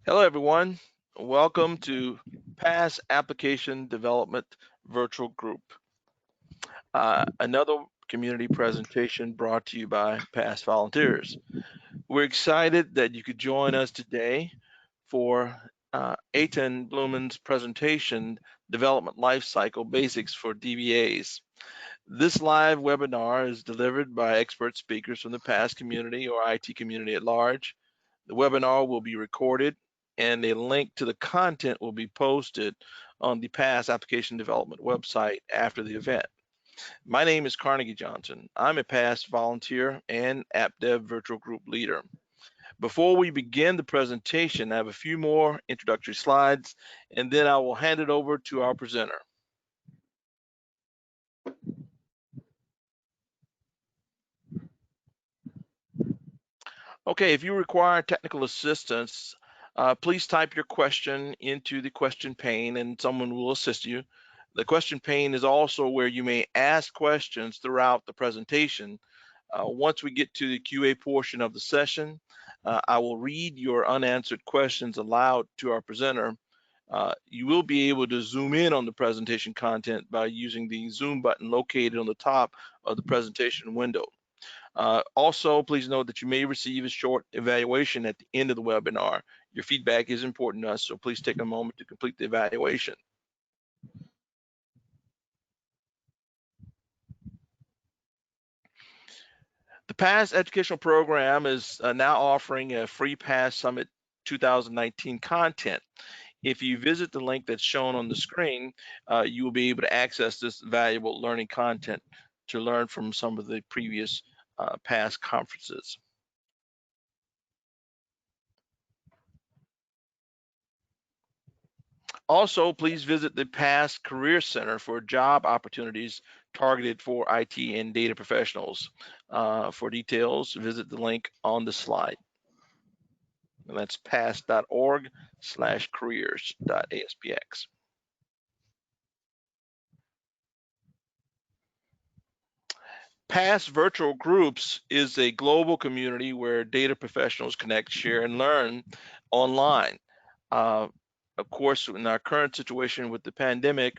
Hello, everyone. Welcome to PASS Application Development Virtual Group, another community presentation brought to you by PASS volunteers. We're excited that you could join us today for Eitan Blumin's presentation, Development Lifecycle Basics for DBAs. This live webinar is delivered by expert speakers from the PASS community or IT community at large. The webinar will be recorded and a link to the content will be posted on the PASS application development website after the event. My name is Carnegie Johnson. I'm a PASS volunteer and App Dev virtual group leader. Before we begin the presentation, I have a few more introductory slides, and then I will hand it over to our presenter. Okay, if you require technical assistance, please type your question into the question pane and someone will assist you. The question pane is also where you may ask questions throughout the presentation. Once we get to the QA portion of the session, I will read your unanswered questions aloud to our presenter. You will be able to zoom in on the presentation content by using the zoom button located on the top of the presentation window. Also, please note that you may receive a short evaluation at the end of the webinar. Your feedback is important to us, so please take a moment to complete the evaluation. The PASS educational program is now offering a free PASS Summit 2019 content. If you visit the link that's shown on the screen, you will be able to access this valuable learning content to learn from some of the previous PASS conferences. Also, please visit the PASS Career Center for job opportunities targeted for IT and data professionals. For details, visit the link on the slide. And that's pass.org/careers.aspx. PASS Virtual Groups is a global community where data professionals connect, share, and learn online. Of course, in our current situation with the pandemic,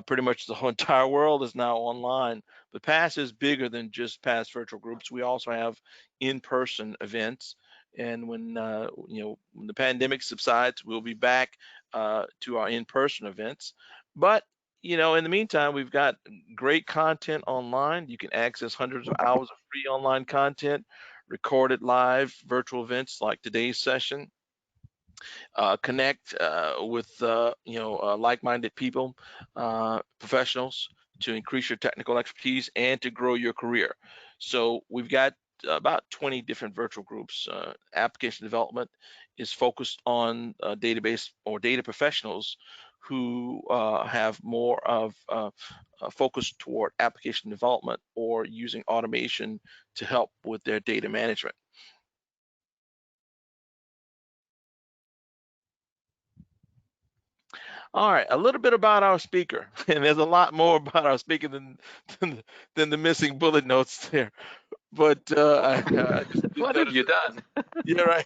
pretty much the whole entire world is now online. But PASS is bigger than just PASS Virtual Groups. We also have in-person events. And when when the pandemic subsides, we'll be back to our in-person events. But in the meantime, we've got great content online. You can access hundreds of hours of free online content, recorded live virtual events like today's session. Connect with like-minded people, professionals, to increase your technical expertise and to grow your career. So we've got about 20 different virtual groups. Application development is focused on database or data professionals who have more of a focus toward application development or using automation to help with their data management. All right, a little bit about our speaker, and there's a lot more about our speaker than the missing bullet notes there. But I just What have you done? Yeah, right.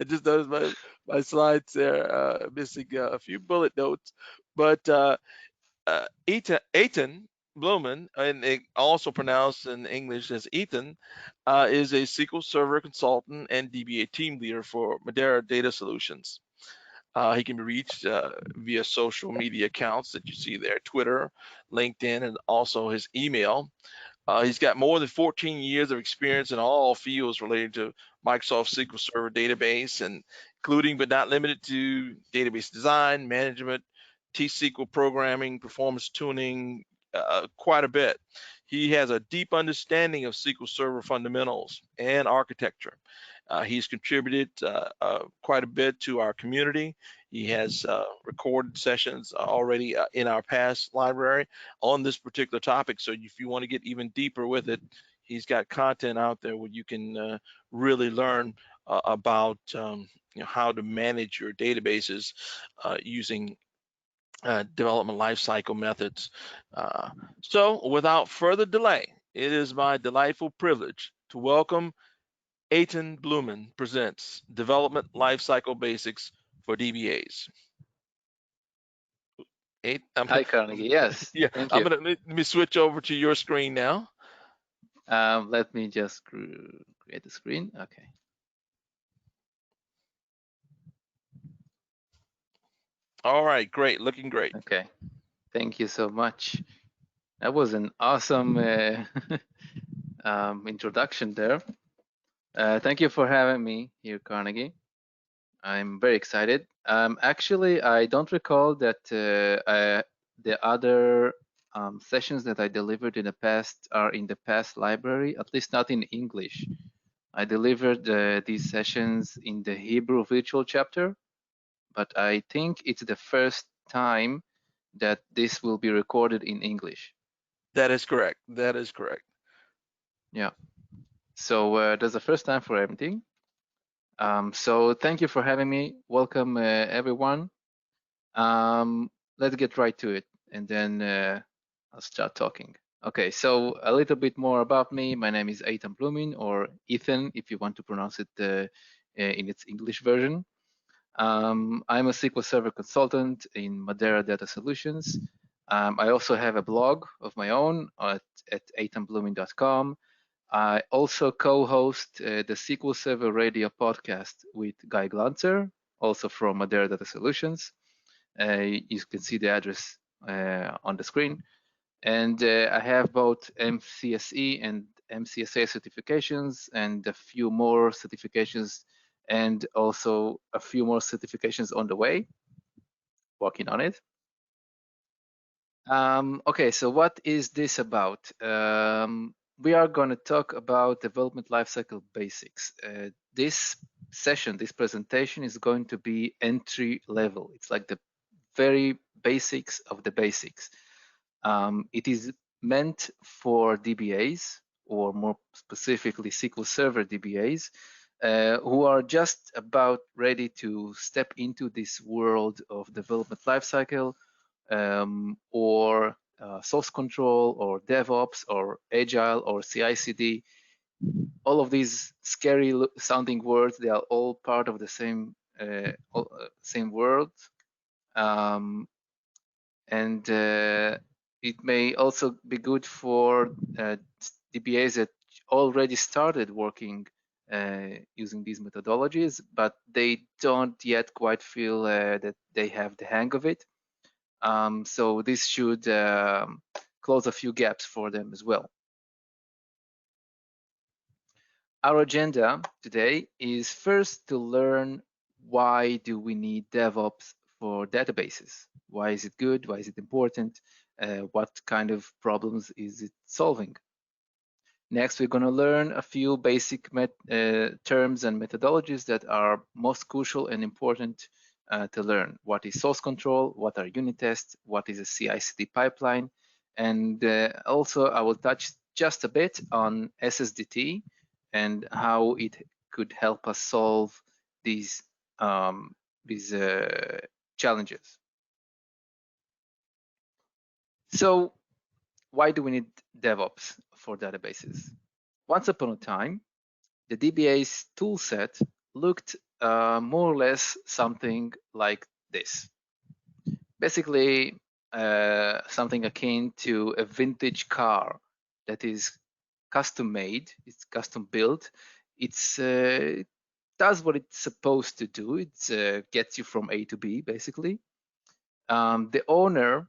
I just noticed my slides there missing a few bullet notes. But Eitan Blumin, and also pronounced in English as Ethan, is a SQL Server consultant and DBA team leader for Madeira Data Solutions. He can be reached via social media accounts that you see there, Twitter, LinkedIn, and also his email. He's got more than 14 years of experience in all fields related to Microsoft SQL Server database, and including but not limited to database design, management, T-SQL programming, performance tuning, quite a bit. He has a deep understanding of SQL Server fundamentals and architecture. He's contributed quite a bit to our community. He has recorded sessions already in our PASS library on this particular topic. So if you want to get even deeper with it, he's got content out there where you can really learn about how to manage your databases using development lifecycle methods. So without further delay, it is my delightful privilege to welcome Eitan Blumin presents Development Lifecycle Basics for DBAs. Hi, Carnegie. Yes, yeah, thank I'm you. gonna let me switch over to your screen now. Let me just create the screen. Okay. All right, great, looking great. Okay. Thank you so much. That was an awesome introduction there. Thank you for having me here, Carnegie. I'm very excited. Actually, I don't recall that the other sessions that I delivered in the past are in the past library, at least not in English. I delivered these sessions in the Hebrew virtual chapter, but I think it's the first time that this will be recorded in English. That is correct. That is correct. Yeah. So that's the first time for everything. So thank you for having me. Welcome, everyone. Let's get right to it, and then I'll start talking. Okay, so a little bit more about me. My name is Eitan Blumin, or Ethan, if you want to pronounce it in its English version. I'm a SQL Server consultant in Madeira Data Solutions. I also have a blog of my own at eitanblumin.com. I also co-host the SQL Server Radio podcast with Guy Glanzer, also from Madeira Data Solutions. You can see the address on the screen. And I have both MCSE and MCSA certifications and a few more certifications and also a few more certifications on the way, working on it. Okay, so what is this about? We are going to talk about development lifecycle basics. This session, this presentation is going to be entry level. It's like the very basics of the basics. It is meant for DBAs, or more specifically SQL Server DBAs, who are just about ready to step into this world of development lifecycle, or source control, or DevOps, or Agile, or CI/CD. All of these scary sounding words, they are all part of the same world. And it may also be good for DBAs that already started working using these methodologies, but they don't yet quite feel that they have the hang of it. So this should close a few gaps for them as well. Our agenda today is first to learn why do we need DevOps for databases? Why is it good? Why is it important? What kind of problems is it solving? Next, we're going to learn a few basic terms and methodologies that are most crucial and important to learn. What is source control? What are unit tests? What is a CI/CD pipeline? And also, I will touch just a bit on SSDT and how it could help us solve these challenges. So, why do we need DevOps for databases? Once upon a time, the DBA's toolset looked more or less something like this. Basically, something akin to a vintage car that is custom made, it's custom built. It does what it's supposed to do. It gets you from A to B, basically. The owner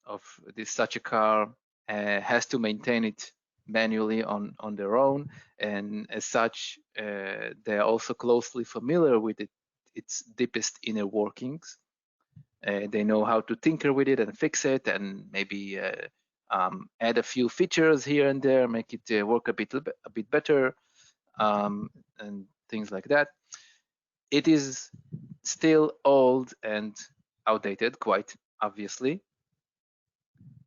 of such a car has to maintain it manually on their own, and as such, they're also closely familiar with its deepest inner workings. They know how to tinker with it and fix it, and maybe add a few features here and there, make it work a bit better, and things like that. It is still old and outdated, quite obviously.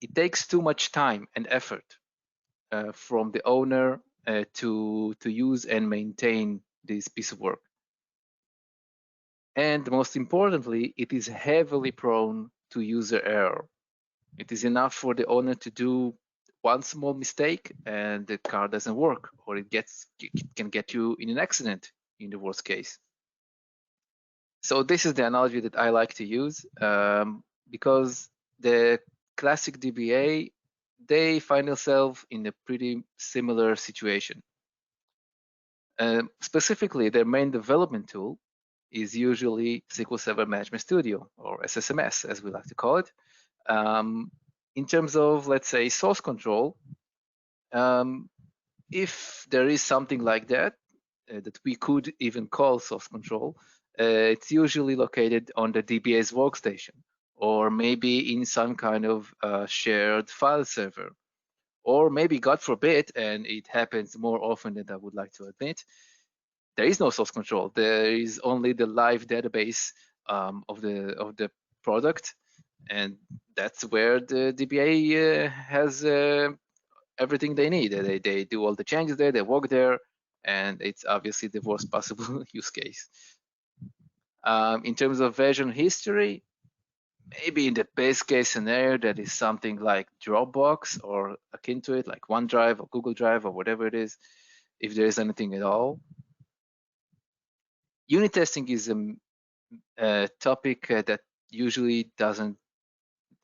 It takes too much time and effort from the owner to use and maintain this piece of work. And most importantly, it is heavily prone to user error. It is enough for the owner to do one small mistake and the car doesn't work, or it can get you in an accident in the worst case. So this is the analogy that I like to use, because the classic DBA, they find themselves in a pretty similar situation. Specifically, their main development tool is usually SQL Server Management Studio, or SSMS, as we like to call it. In terms of, let's say, source control, if there is something like that, that we could even call source control, it's usually located on the DBA's workstation, or maybe in some kind of shared file server, or maybe, God forbid, and it happens more often than I would like to admit, there is no source control. There is only the live database of the product, and that's where the DBA has everything they need. They do all the changes there, they work there, and it's obviously the worst possible use case. In terms of version history, maybe in the best case scenario, that is something like Dropbox or akin to it, like OneDrive or Google Drive or whatever it is, if there is anything at all. Unit testing is a topic that usually doesn't,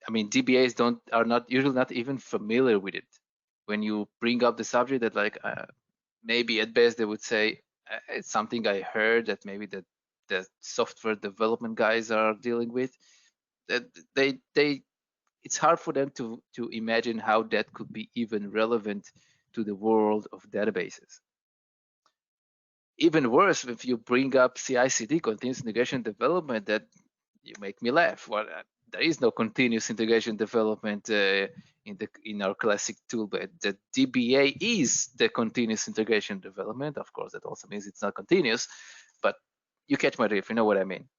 I mean, DBAs are not usually not even familiar with it. When you bring up the subject, that like maybe at best they would say it's something I heard that maybe the software development guys are dealing with. That it's hard for them to imagine how that could be even relevant to the world of databases. Even worse, if you bring up CI/CD, continuous integration development, that you make me laugh. Well, there is no continuous integration development in our classic tool, but the DBA is the continuous integration development. Of course, that also means it's not continuous, but you catch my drift. You know what I mean.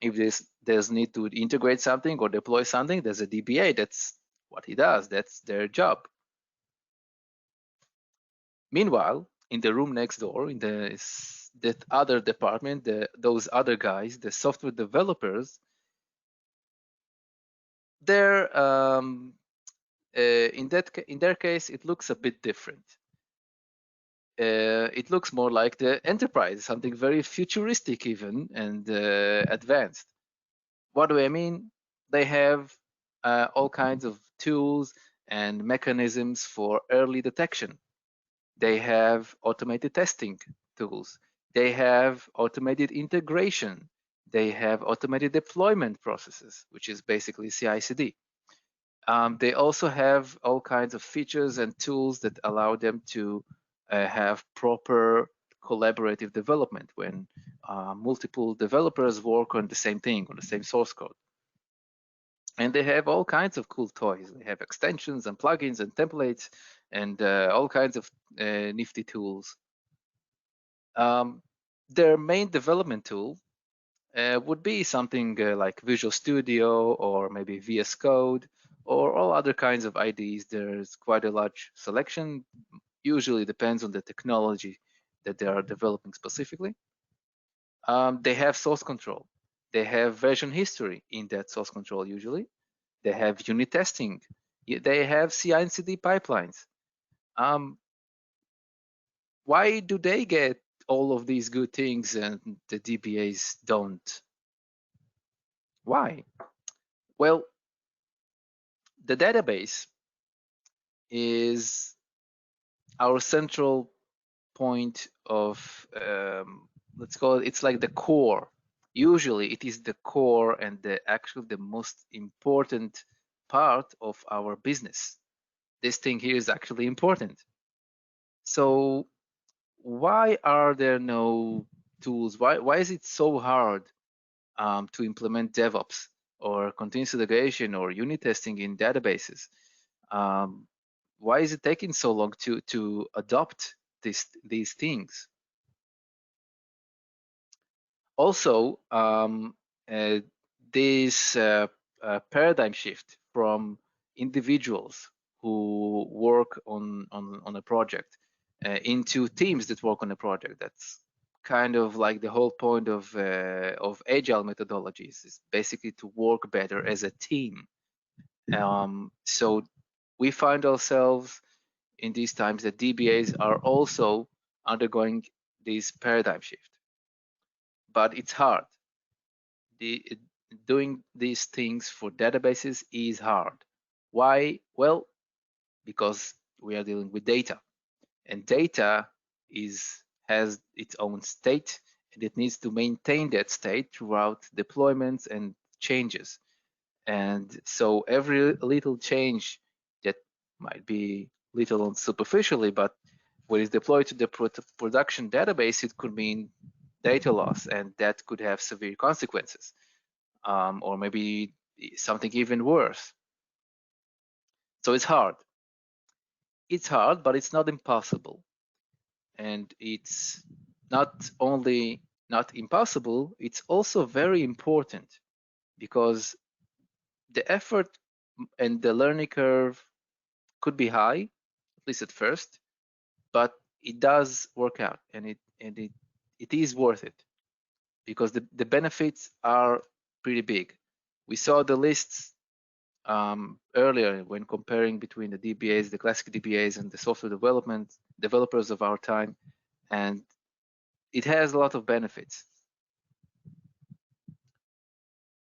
If there's need to integrate something or deploy something, there's a DBA. That's what he does. That's their job. Meanwhile, in the room next door, in that other department, those other guys, the software developers, they're in their case, it looks a bit different. It looks more like the enterprise, something very futuristic even and advanced. What do I mean? They have all kinds of tools and mechanisms for early detection. They have automated testing tools. They have automated integration. They have automated deployment processes, which is basically CI/CD. They also have all kinds of features and tools that allow them to have proper collaborative development when multiple developers work on the same thing, on the same source code. And they have all kinds of cool toys. They have extensions and plugins and templates and all kinds of nifty tools. Their main development tool would be something like Visual Studio or maybe VS Code or all other kinds of IDEs. There's quite a large selection. Usually depends on the technology that they are developing specifically. They have source control. They have version history in that source control usually. They have unit testing. They have CI/CD pipelines. Why do they get all of these good things and the DBAs don't? Why? Well, the database is our central point of, let's call it, it's like the core. Usually it is the core and the most important part of our business. This thing here is actually important. So why are there no tools? Why is it so hard to implement DevOps or continuous integration or unit testing in databases? Why is it taking so long to adopt these things? Also, this paradigm shift from individuals who work on a project into teams that work on a project. That's kind of like the whole point of Agile methodologies, is basically to work better as a team. So we find ourselves in these times that DBAs are also undergoing this paradigm shift. but it's hard. Doing these things for databases is hard. Why? Well, because we are dealing with data, and data has its own state, and it needs to maintain that state throughout deployments and changes. And so every little change that might be little and superficially, but when it's deployed to the production database, it could mean data loss, and that could have severe consequences, or maybe something even worse. So it's hard. It's hard, but it's not impossible. And it's not only not impossible, it's also very important, because the effort and the learning curve could be high, at least at first, but it does work out, and it is worth it, because the benefits are pretty big. We saw the lists earlier when comparing between the DBAs, the classic DBAs, and the software developers of our time, and it has a lot of benefits.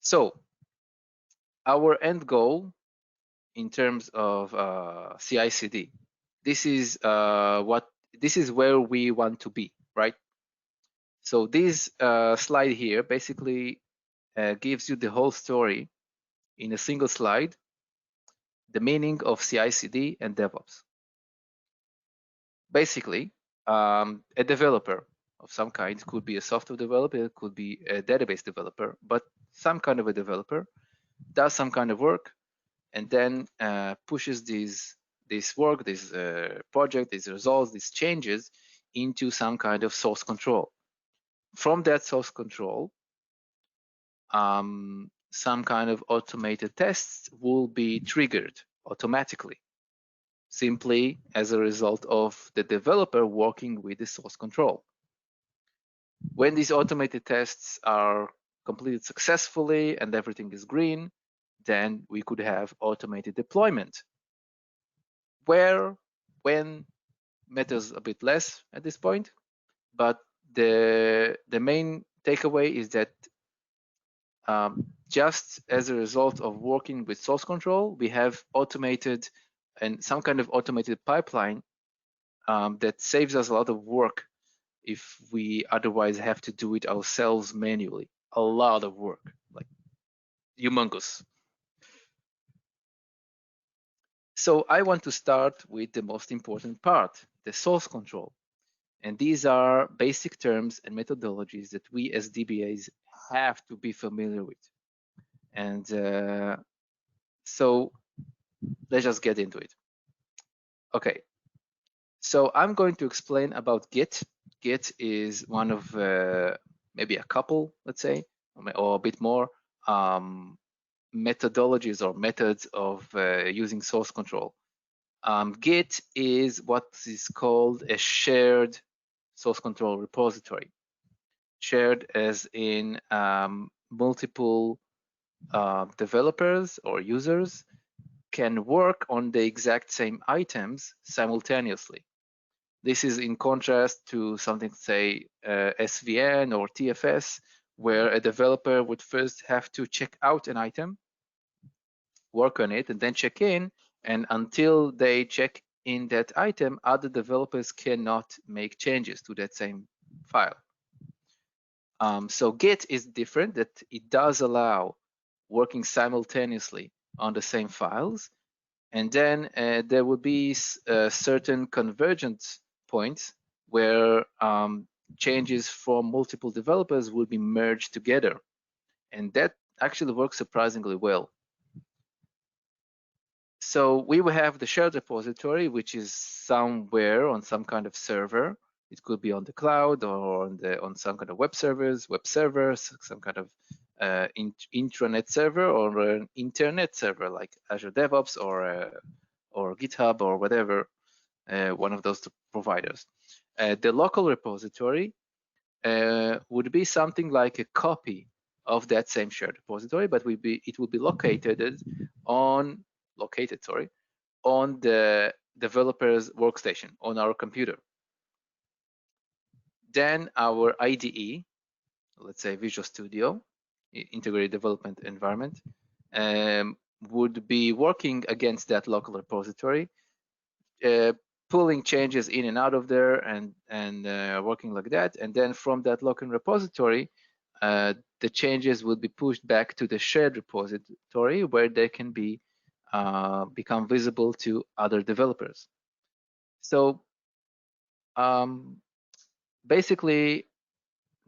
So our end goal in terms of CI/CD, this is where we want to be, right? So this slide here basically gives you the whole story in a single slide, the meaning of CI/CD and DevOps. Basically, a developer of some kind, it could be a software developer, it could be a database developer, but some kind of a developer does some kind of work, and then pushes this work, this project, these results, these changes into some kind of source control. From that source control, some kind of automated tests will be triggered automatically, simply as a result of the developer working with the source control. When these automated tests are completed successfully and everything is green, then we could have automated deployment, where, when, matters a bit less at this point, but the main takeaway is that just as a result of working with source control, we have automated and some kind of automated pipeline that saves us a lot of work if we otherwise have to do it ourselves manually. A lot of work, like humongous. So I want to start with the most important part, the source control. And these are basic terms and methodologies that we as DBAs have to be familiar with. And so let's just get into it. Okay, so I'm going to explain about Git. Git is one of maybe a couple, let's say, or a bit more methodologies or methods of using source control. Git is what is called a shared source control repository. Shared as in multiple developers or users can work on the exact same items simultaneously. This is in contrast to something, say, SVN or TFS, where a developer would first have to check out an item, work on it, and then check in. And until they check in that item, other developers cannot make changes to that same file. So Git is different, that it does allow working simultaneously on the same files. And then there will be certain convergence points where changes from multiple developers will be merged together. And that actually works surprisingly well. So we will have the shared repository, which is somewhere on some kind of server. It could be on the cloud or on some kind of web servers, some kind of intranet server or an internet server like Azure DevOps or GitHub or whatever, one of those providers. The local repository would be something like a copy of that same shared repository, but it will be located on the developer's workstation on our computer. Then our IDE, let's say Visual Studio, integrated development environment, would be working against that local repository, pulling changes in and out of there and working like that. And then from that local repository, the changes would be pushed back to the shared repository where they can be become visible to other developers. So basically,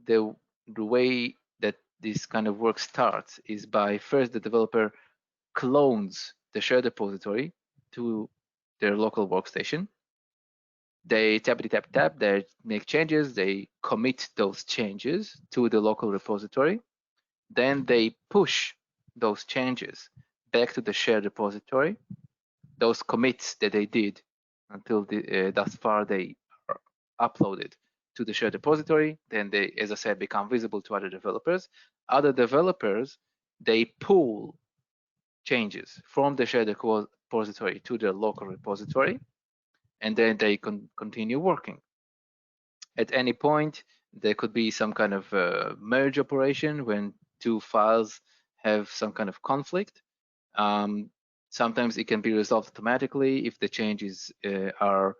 the way that this kind of work starts is by first the developer clones the shared repository to their local workstation. They tap, they make changes, they commit those changes to the local repository. Then they push those changes back to the shared repository. Those commits that they did until thus far, they are uploaded to the shared repository. Then they, as I said, become visible to other developers. Other developers, they pull changes from the shared repository to the local repository, and then they continue working. At any point, there could be some kind of merge operation when two files have some kind of conflict. Sometimes it can be resolved automatically if the changes are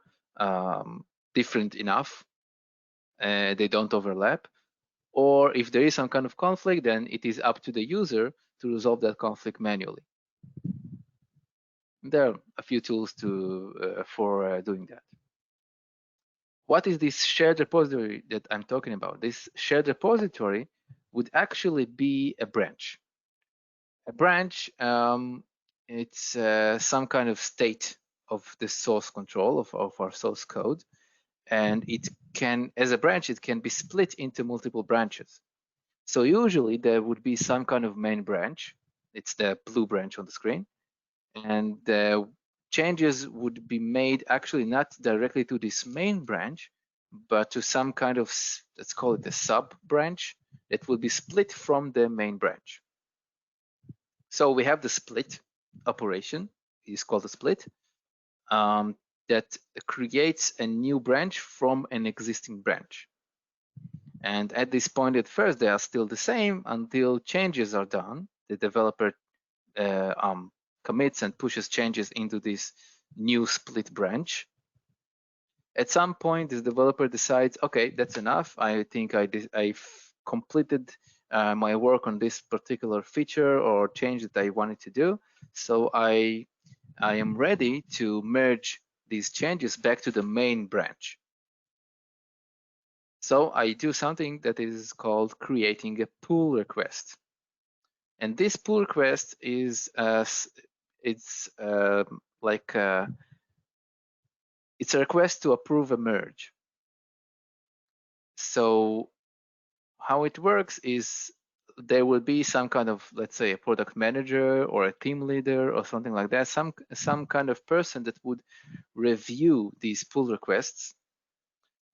different enough, they don't overlap. Or if there is some kind of conflict, then it is up to the user to resolve that conflict manually. There are a few tools for doing that. What is this shared repository that I'm talking about? This shared repository would actually be a branch. A branch, it's some kind of state of the source control of our source code. And it can, as a branch, it can be split into multiple branches. So usually there would be some kind of main branch. It's the blue branch on the screen. And the changes would be made actually not directly to this main branch, but to some kind of, let's call it a sub branch that will be split from the main branch. So we have the split operation, it is called a split, that creates a new branch from an existing branch. And at this point, at first, they are still the same until changes are done. The developer commits and pushes changes into this new split branch. At some point, this developer decides, okay, that's enough. I think I've completed my work on this particular feature or change that I wanted to do. So I am ready to merge these changes back to the main branch. So I do something that is called creating a pull request. And this pull request is it's a request to approve a merge. So how it works is there will be some kind of, let's say, a product manager or a team leader or something like that, some kind of person that would review these pull requests.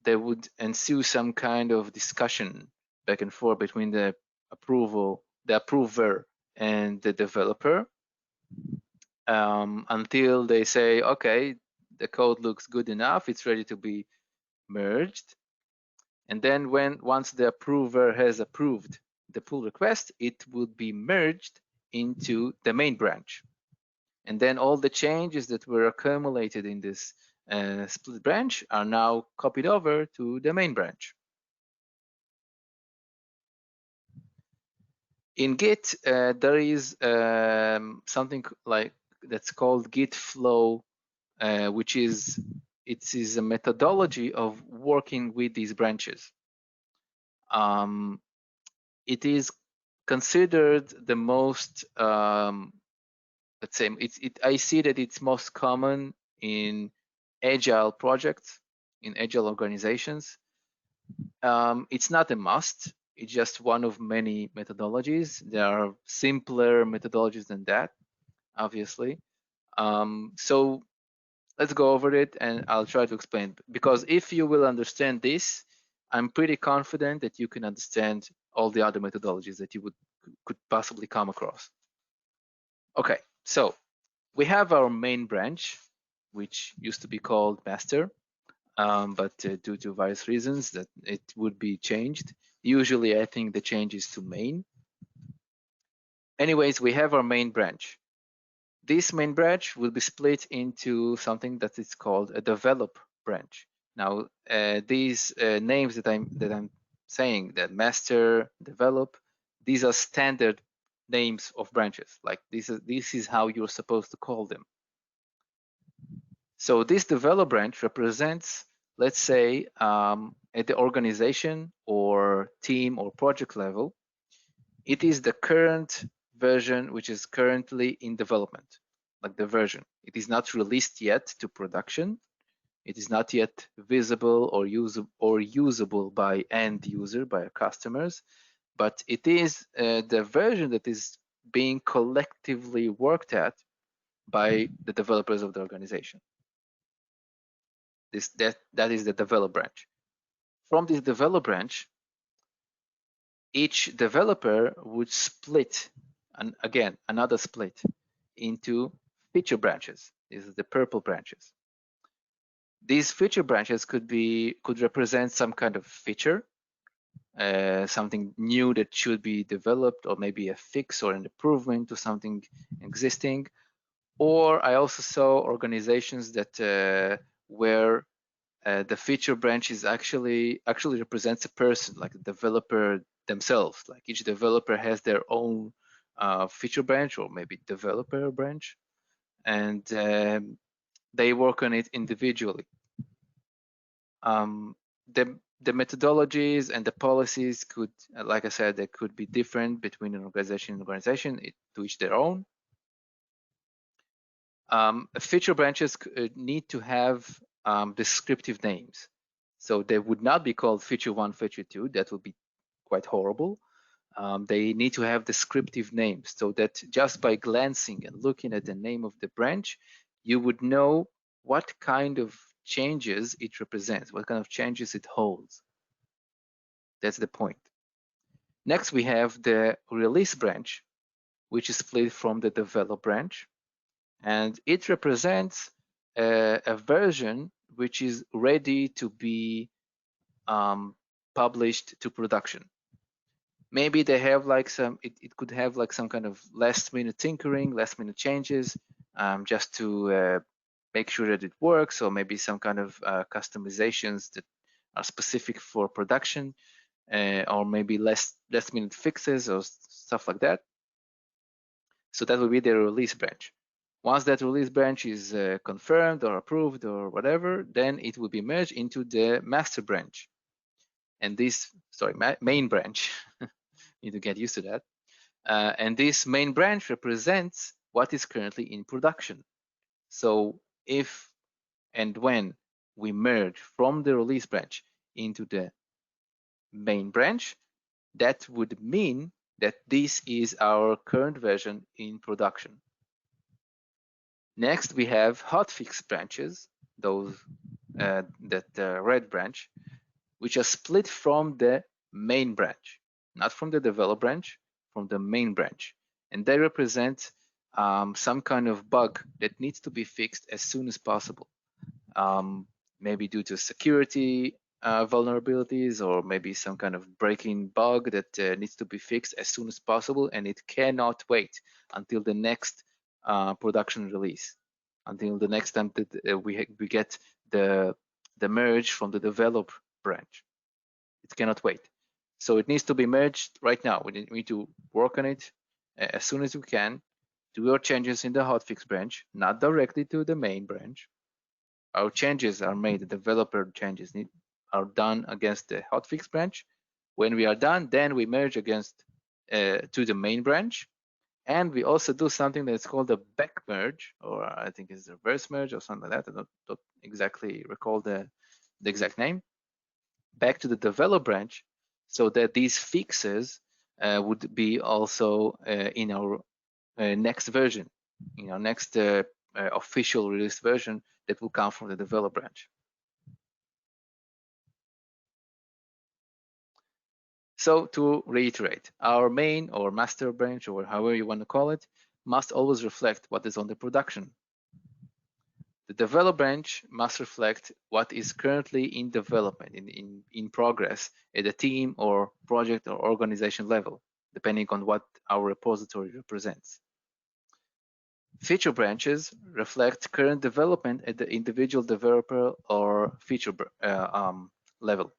There would ensue some kind of discussion back and forth between the approver and the developer until they say, okay, the code looks good enough, it's ready to be merged. And then once the approver has approved the pull request, it would be merged into the main branch. And then all the changes that were accumulated in this split branch are now copied over to the main branch. In Git, there is something like that's called Git flow, which is a methodology of working with these branches. It is considered the most, let's say, I see that it's most common in Agile projects, in Agile organizations. It's not a must. It's just one of many methodologies. There are simpler methodologies than that, obviously. So let's go over it and I'll try to explain. Because if you will understand this, I'm pretty confident that you can understand all the other methodologies that you could possibly come across. Okay, so we have our main branch, which used to be called master. but due to various reasons that it would be changed. Usually, I think the change is to main. Anyways, we have our main branch. This main branch will be split into something that is called a develop branch. Now, these names that I'm saying, that master, develop, these are standard names of branches. Like this is how you're supposed to call them. So this develop branch represents, let's say, at the organization or team or project level, it is the current version which is currently in development, like the version. It is not released yet to production. It is not yet visible or usable by end user, by our customers, but it is the version that is being collectively worked at by the developers of the organization. That is the develop branch. From this develop branch, each developer would split, and again, another split into feature branches. These are the purple branches. These feature branches could represent some kind of feature, something new that should be developed, or maybe a fix or an improvement to something existing. Or I also saw organizations that where the feature branch is actually represents a person, like a developer themselves. Like each developer has their own feature branch or maybe developer branch, and they work on it individually. The methodologies and the policies could, like I said, they could be different between an organization and organization, to each their own. Feature branches need to have descriptive names. So they would not be called feature 1, feature 2. That would be quite horrible. They need to have descriptive names so that just by glancing and looking at the name of the branch, you would know what kind of changes it represents, what kind of changes it holds. That's the point. Next, we have the release branch, which is split from the develop branch, and it represents a version which is ready to be published to production. Maybe they have like it could have like some kind of last minute tinkering, last minute changes, just to make sure that it works, or maybe some kind of customizations that are specific for production, or maybe last minute fixes or stuff like that. So that will be the release branch. Once that release branch is confirmed or approved or whatever, then it will be merged into the master branch. And this, sorry, main branch, need to get used to that. And this main branch represents what is currently in production. So if and when we merge from the release branch into the main branch, that would mean that this is our current version in production. Next, we have hotfix branches, those that red branch, which are split from the main branch, not from the develop branch, from the main branch. And they represent some kind of bug that needs to be fixed as soon as possible. Maybe due to security vulnerabilities, or maybe some kind of breaking bug that needs to be fixed as soon as possible, and it cannot wait until the next production release, until the next time that we get the merge from the develop branch. It cannot wait. So it needs to be merged right now. We need to work on it as soon as we can, do our changes in the hotfix branch, not directly to the main branch. Our changes are made, the developer changes are done against the hotfix branch. When we are done, then we merge against to the main branch. And we also do something that's called a back merge, or I think it's a reverse merge or something like that. I don't exactly recall the exact name. Back to the develop branch, so that these fixes would be also in our next version, in our next official release version that will come from the develop branch. So to reiterate, our main or master branch, or however you want to call it, must always reflect what is on the production. The develop branch must reflect what is currently in development, in progress at a team or project or organization level, depending on what our repository represents. Feature branches reflect current development at the individual developer or feature level.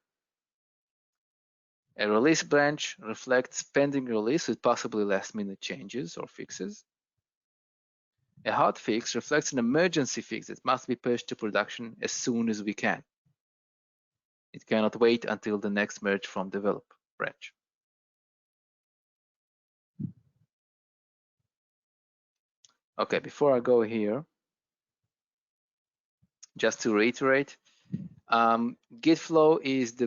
A release branch reflects pending release with possibly last-minute changes or fixes. A hot fix reflects an emergency fix that must be pushed to production as soon as we can. It cannot wait until the next merge from develop branch. Okay, before I go here, just to reiterate, Git flow is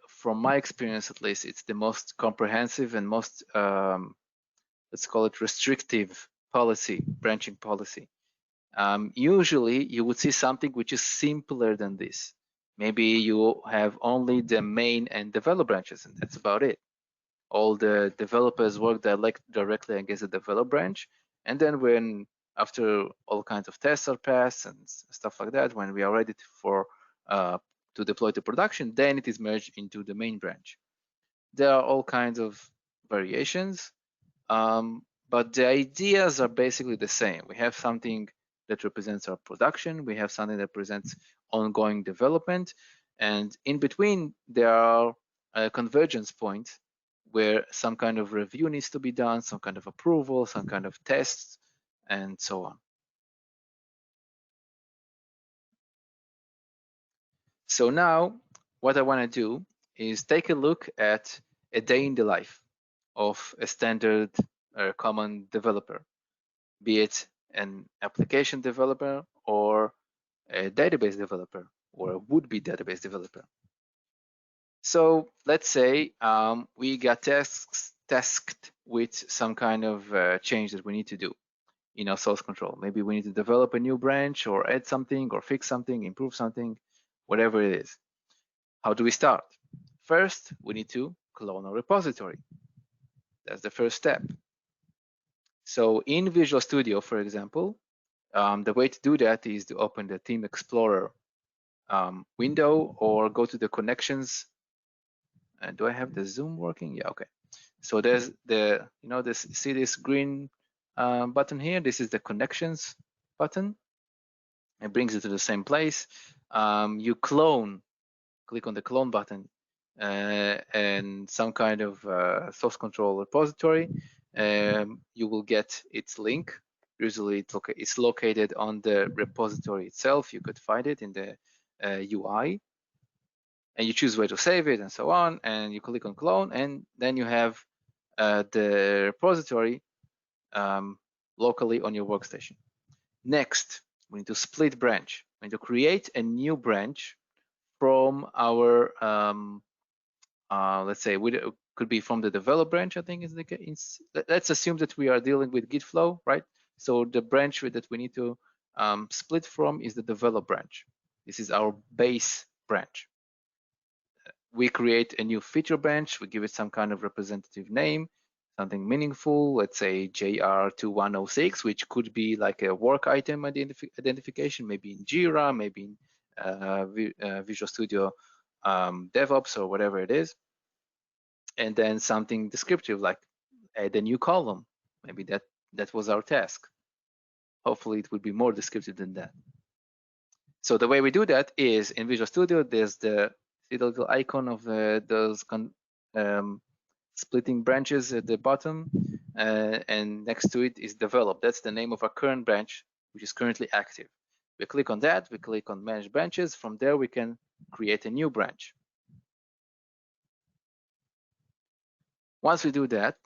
from my experience at least, it's the most comprehensive and most, let's call it restrictive policy, branching policy. Usually you would see something which is simpler than this. Maybe you have only the main and develop branches, and that's about it. All the developers work directly against the develop branch, and then when after all kinds of tests are passed and stuff like that, when we are ready to deploy to production, then it is merged into the main branch. There are all kinds of variations, but the ideas are basically the same. We have something that represents our production, we have something that represents ongoing development, and in between there are convergence points where some kind of review needs to be done, some kind of approval, some kind of tests, and so on. So now what I want to do is take a look at a day in the life of a standard common developer, be it an application developer or a database developer or a would-be database developer. So let's say we got tasked with some kind of change that we need to do in our source control. Maybe we need to develop a new branch or add something or fix something, improve something, whatever it is. How do we start? First, we need to clone our repository. That's the first step. So in Visual Studio, for example, the way to do that is to open the Team Explorer window or go to the connections. And do I have the Zoom working? Yeah, okay. So there's see this green button here? This is the connections button. It brings you to the same place. You click on the clone button and some kind of source control repository. You will get its link. Usually it's located on the repository itself. You could find it in the UI. And you choose where to save it and so on. And you click on clone, and then you have the repository locally on your workstation. Next, we need to split branch. We need to create a new branch from our, let's say, it could be from the develop branch, I think is the case. Let's assume that we are dealing with Git flow, right? So the branch that we need to split from is the develop branch. This is our base branch. We create a new feature branch, we give it some kind of representative name, something meaningful, let's say JR2106, which could be like a work item identification, maybe in Jira, maybe in Visual Studio DevOps or whatever it is. And then something descriptive like add a new column. Maybe that was our task. Hopefully it will be more descriptive than that. So the way we do that is in Visual Studio, there's the little icon of those splitting branches at the bottom, and next to it is develop. That's the name of our current branch, which is currently active. We click on that, we click on manage branches. From there, we can create a new branch. Once we do that,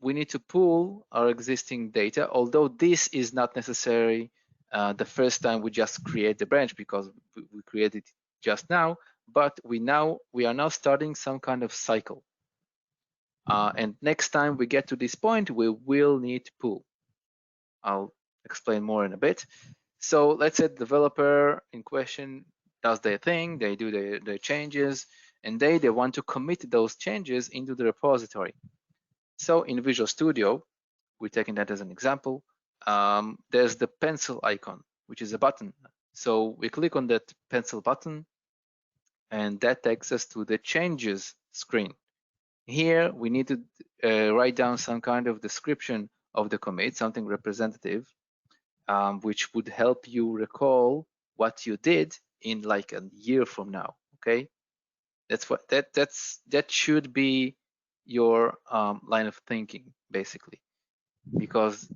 we need to pull our existing data, although this is not necessary the first time we just create the branch because we created it just now, but we are now starting some kind of cycle. And next time we get to this point, we will need to pull. I'll explain more in a bit. So let's say the developer in question does their thing, they do their changes, and they want to commit those changes into the repository. So in Visual Studio, we're taking that as an example, there's the pencil icon. which is a button. So we click on that pencil button, and that takes us to the changes screen. Here we need to write down some kind of description of the commit, something representative, which would help you recall what you did in like a year from now. Okay, that should be your line of thinking, basically, because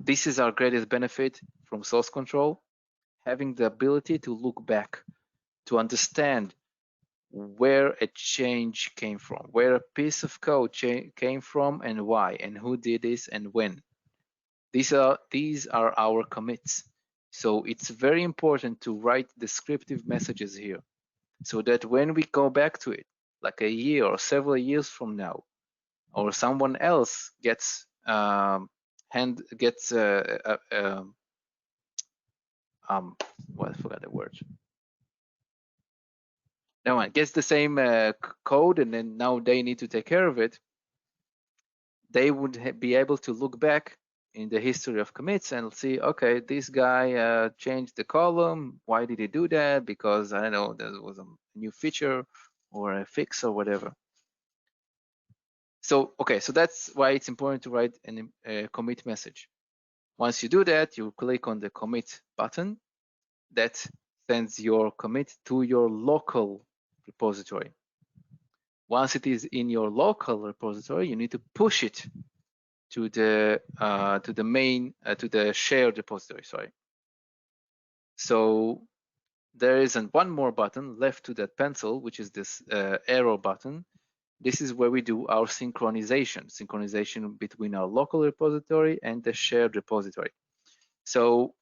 this is our greatest benefit from source control, having the ability to look back, to understand where a change came from, where a piece of code came from, and why, and who did this and when. These are our commits. So it's very important to write descriptive messages here, so that when we go back to it, like a year or several years from now, or someone else gets well, I forgot the word. No one gets the same code, and then now they need to take care of it. They would be able to look back in the history of commits and see, okay, this guy changed the column. Why did he do that? Because I don't know, there was a new feature or a fix or whatever. So, okay, so that's why it's important to write a commit message. Once you do that, you click on the commit button. That sends your commit to your local repository. Once it is in your local repository, you need to push it to the to the shared repository. Sorry. So there is one more button left to that pencil, which is this arrow button. This is where we do our synchronization between our local repository and the shared repository. So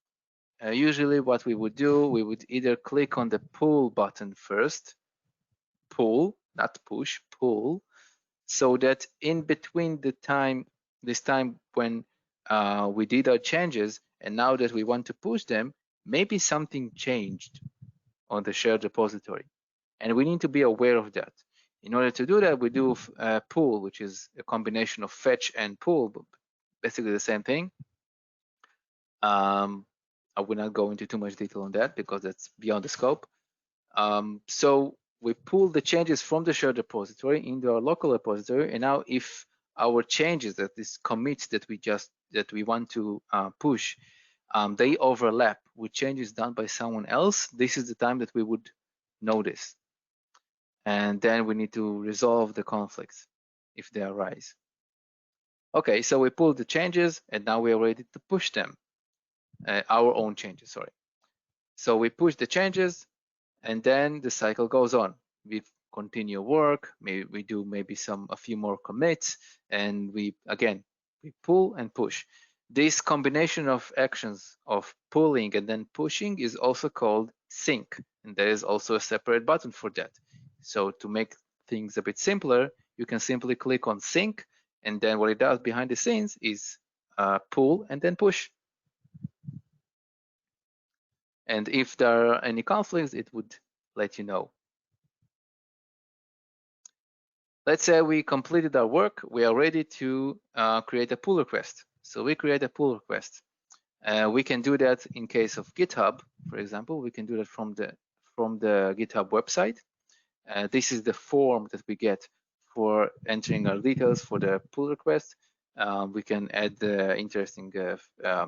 usually what we would do, we would either click on the pull button first, pull, not push, pull, so that in between this time when we did our changes, and now that we want to push them, maybe something changed on the shared repository, and we need to be aware of that. In order to do that, we do pull, which is a combination of fetch and pull, but basically the same thing. I will not go into too much detail on that because that's beyond the scope. So we pull the changes from the shared repository into our local repository, and now if our changes, that is commits that we want to push, they overlap with changes done by someone else, this is the time that we would notice, and then we need to resolve the conflicts if they arise. Okay, so we pull the changes, and now we are ready to push them, our own changes, sorry. So we push the changes, and then the cycle goes on. We continue work, maybe we do a few more commits, and we pull and push. This combination of actions of pulling and then pushing is also called sync, and there is also a separate button for that. So to make things a bit simpler, you can simply click on sync, and then what it does behind the scenes is pull and then push. And if there are any conflicts, it would let you know. Let's say we completed our work, we are ready to create a pull request. So we create a pull request. We can do that in case of GitHub, for example. We can do that from the GitHub website. This is the form that we get for entering our details for the pull request. We can add interesting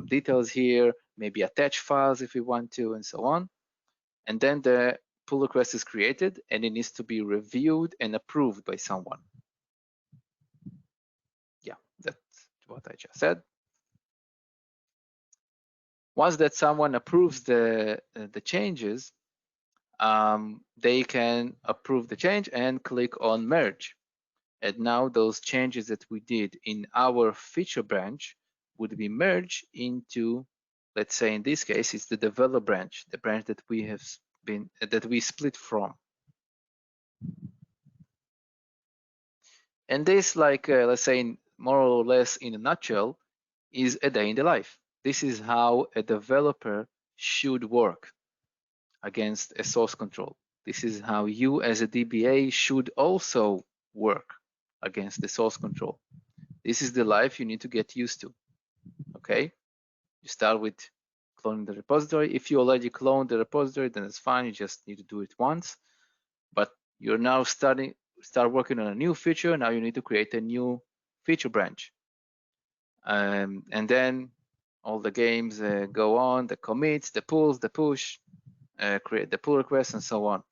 details here, maybe attach files if we want to, and so on. And then the pull request is created, and it needs to be reviewed and approved by someone. Yeah, that's what I just said. Once that someone approves the changes, they can approve the change and click on merge. And now those changes that we did in our feature branch would be merged into, let's say in this case, it's the developer branch, the branch that we split from. And this, like, let's say, more or less in a nutshell, is a day in the life. This is how a developer should work against a source control. This is how you as a DBA should also work against the source control. This is the life you need to get used to, okay? You start with cloning the repository. If you already cloned the repository, then it's fine. You just need to do it once. But you're now start working on a new feature. Now you need to create a new feature branch. And then all the games go on, the commits, the pulls, the push, create the pull requests, and so on.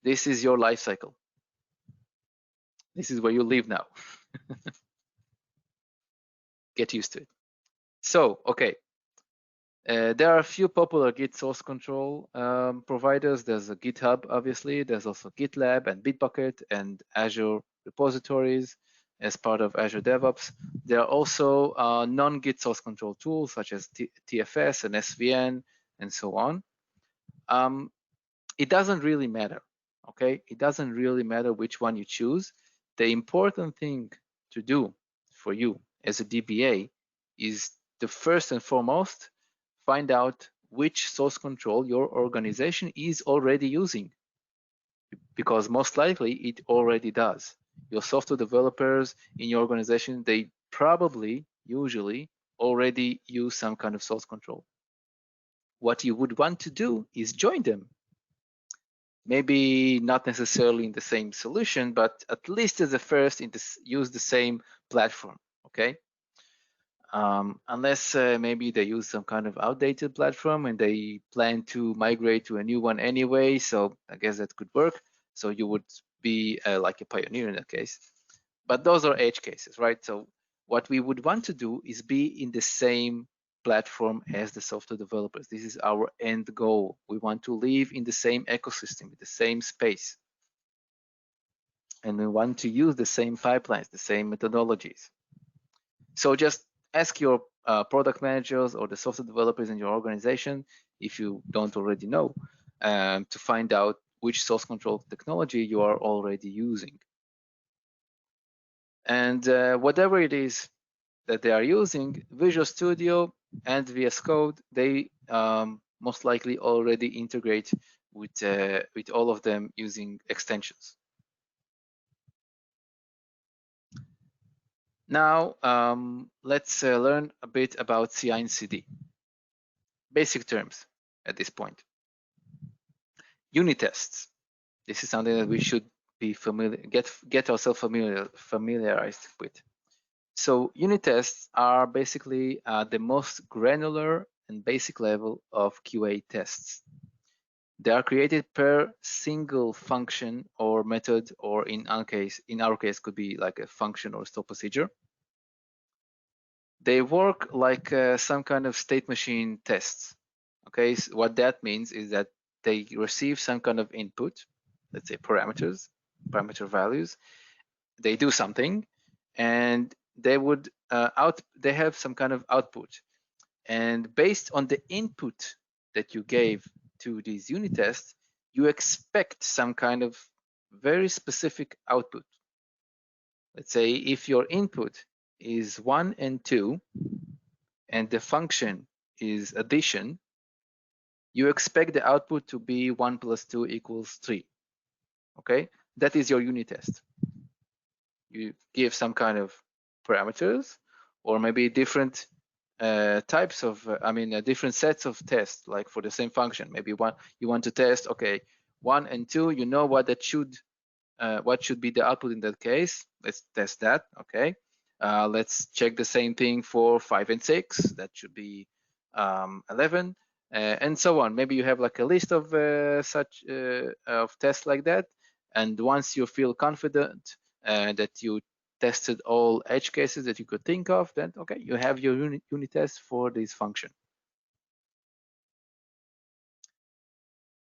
This is your life cycle. This is where you live now. Get used to it. So, okay. There are a few popular Git source control providers. There's a GitHub, obviously. There's also GitLab and Bitbucket and Azure repositories as part of Azure DevOps. There are also non-Git source control tools such as TFS and SVN and so on. It doesn't really matter, okay? It doesn't really matter which one you choose. The important thing to do for you as a DBA is to first and foremost find out which source control your organization is already using, because most likely it already does. Your software developers in your organization, they probably, usually, already use some kind of source control. What you would want to do is join them. Maybe not necessarily in the same solution, but at least as a first, use the same platform, okay? Unless maybe they use some kind of outdated platform and they plan to migrate to a new one anyway, so I guess that could work. So you would be like a pioneer in that case. But those are edge cases, right? So what we would want to do is be in the same platform as the software developers. This is our end goal. We want to live in the same ecosystem, in the same space. And we want to use the same pipelines, the same methodologies. So just ask your product managers or the software developers in your organization, if you don't already know, to find out which source control technology you are already using. And whatever it is that they are using, Visual Studio and VS Code, they most likely already integrate with all of them using extensions. Now, let's learn a bit about CI and CD. Basic terms at this point. Unit tests. This is something that we should be familiar, get ourselves familiarized with. So unit tests are basically the most granular and basic level of QA tests. They are created per single function or method, or in our case, could be like a function or store procedure. They work like some kind of state machine tests. Okay, so what that means is that they receive some kind of input, let's say parameter values. They do something, and they would they have some kind of output. And based on the input that you gave to these unit tests, you expect some kind of very specific output. Let's say if your input is 1 and 2, and the function is addition, you expect the output to be 1 plus 2 equals 3. Okay, that is your unit test. You give some kind of parameters, or maybe different types of, different sets of tests, like for the same function. Maybe you want to test, okay, 1 and 2, you know what that should be the output in that case. Let's test that, okay. Let's check the same thing for 5 and 6. That should be 11, and so on. Maybe you have like a list of such of tests like that, and once you feel confident that you tested all edge cases that you could think of, then okay, you have your unit test for this function.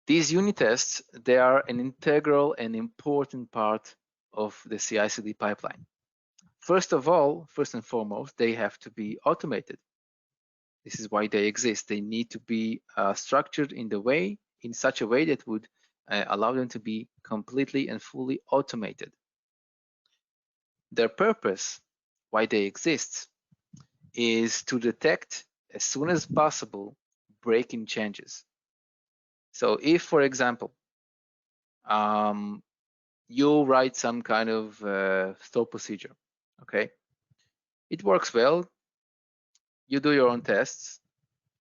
These unit tests, they are an integral and important part of the CI/CD pipeline. First and foremost, they have to be automated. This is why they exist. They need to be structured in such a way that would allow them to be completely and fully automated. Their purpose, why they exist, is to detect as soon as possible breaking changes. So if, for example, you write some kind of store procedure, okay, it works well, you do your own tests,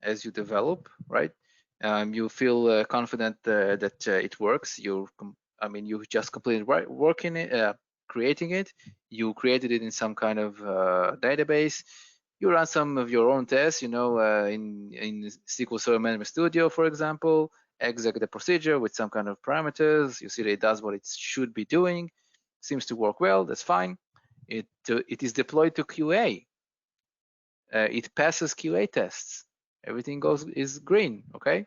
as you develop, right? You feel confident that it works. You just completed working it, creating it. You created it in some kind of database. You run some of your own tests, in SQL Server Management Studio, for example. Execute the procedure with some kind of parameters. You see that it does what it should be doing. Seems to work well. That's fine. It is deployed to QA. It passes QA tests. Everything is green. Okay.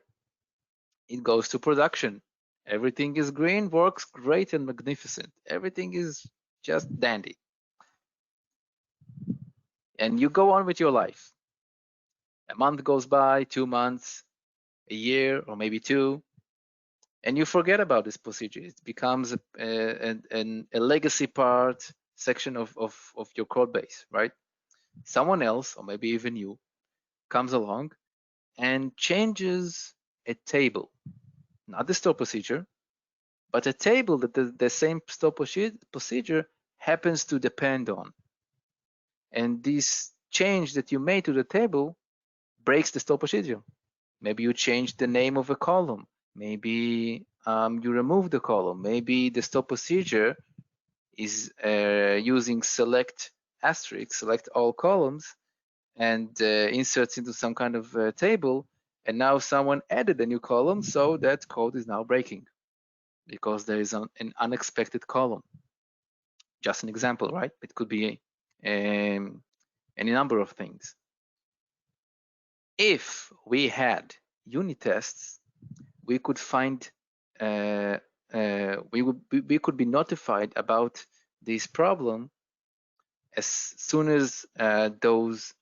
It goes to production. Everything is green, works great and magnificent. Everything is just dandy. And you go on with your life. A month goes by, 2 months, a year, or maybe 2, and you forget about this procedure. It becomes a legacy part section of your code base, right? Someone else, or maybe even you, comes along and changes a table, not the store procedure, but a table that the same store procedure happens to depend on. And this change that you made to the table breaks the store procedure. Maybe you change the name of a column. Maybe you remove the column. Maybe the store procedure is using select asterisk, select all columns, and inserts into some kind of table. And now someone added a new column, so that code is now breaking because there is an unexpected column. Just an example, right? It could be any number of things. If we had unit tests, we could find we could be notified about this problem as soon as those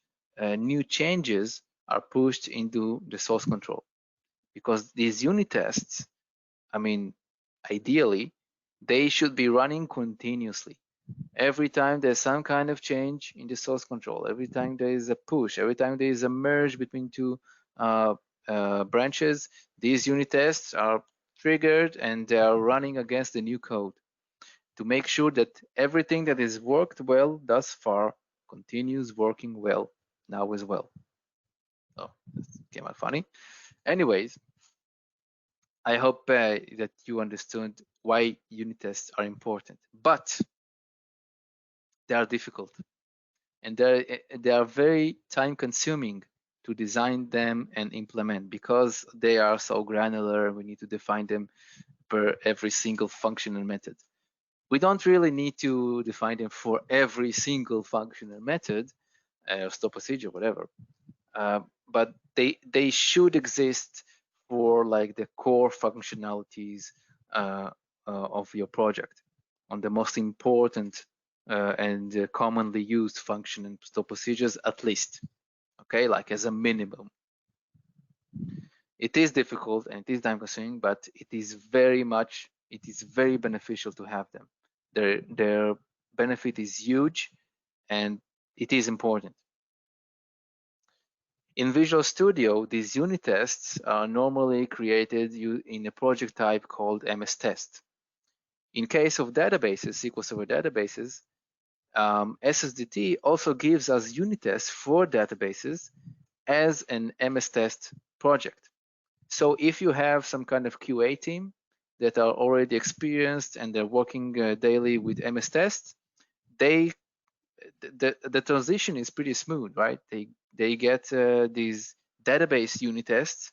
new changes are pushed into the source control. Because these unit tests, ideally, they should be running continuously. Every time there's some kind of change in the source control, every time there is a push, every time there is a merge between two branches, these unit tests are triggered and they are running against the new code to make sure that everything that has worked well thus far continues working well now as well. Oh, this came out funny. Anyways, I hope that you understood why unit tests are important, but they are difficult and they are very time consuming to design them and implement because they are so granular. We need to define them per every single function and method. We don't really need to define them for every single function and method, store procedure, whatever. But they should exist for like the core functionalities of your project on the most important and commonly used function and store procedures, at least, okay, like as a minimum. It is difficult and it is time consuming, but it is very beneficial to have them. Their benefit is huge and it is important. In Visual Studio, these unit tests are normally created in a project type called MS Test. In case of databases, SQL Server databases, SSDT also gives us unit tests for databases as an MS Test project. So if you have some kind of QA team that are already experienced and they're working daily with MS Test, the transition is pretty smooth, right? They get these database unit tests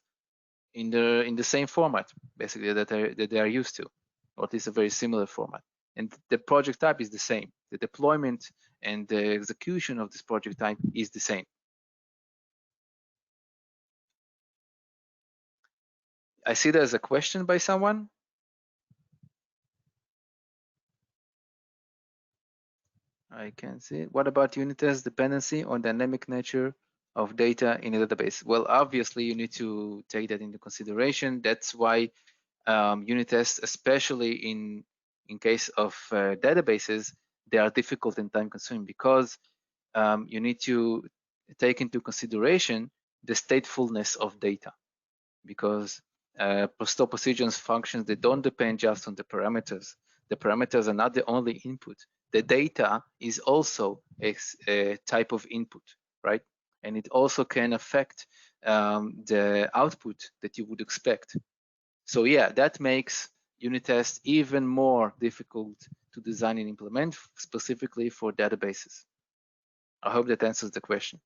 in the same format, basically, that they are used to, or at least a very similar format. And the project type is the same. The deployment and the execution of this project type is the same. I see there's a question by someone. I can see. What about unit test dependency on dynamic nature of data in a database? Well, obviously, you need to take that into consideration. That's why unit tests, especially in case of databases, they are difficult and time consuming because you need to take into consideration the statefulness of data, because store procedures functions, they don't depend just on the parameters. The parameters are not the only input. The data is also a type of input, right? and it also can affect the output that you would expect. So yeah, that makes unit tests even more difficult to design and implement, specifically for databases. I hope that answers the question.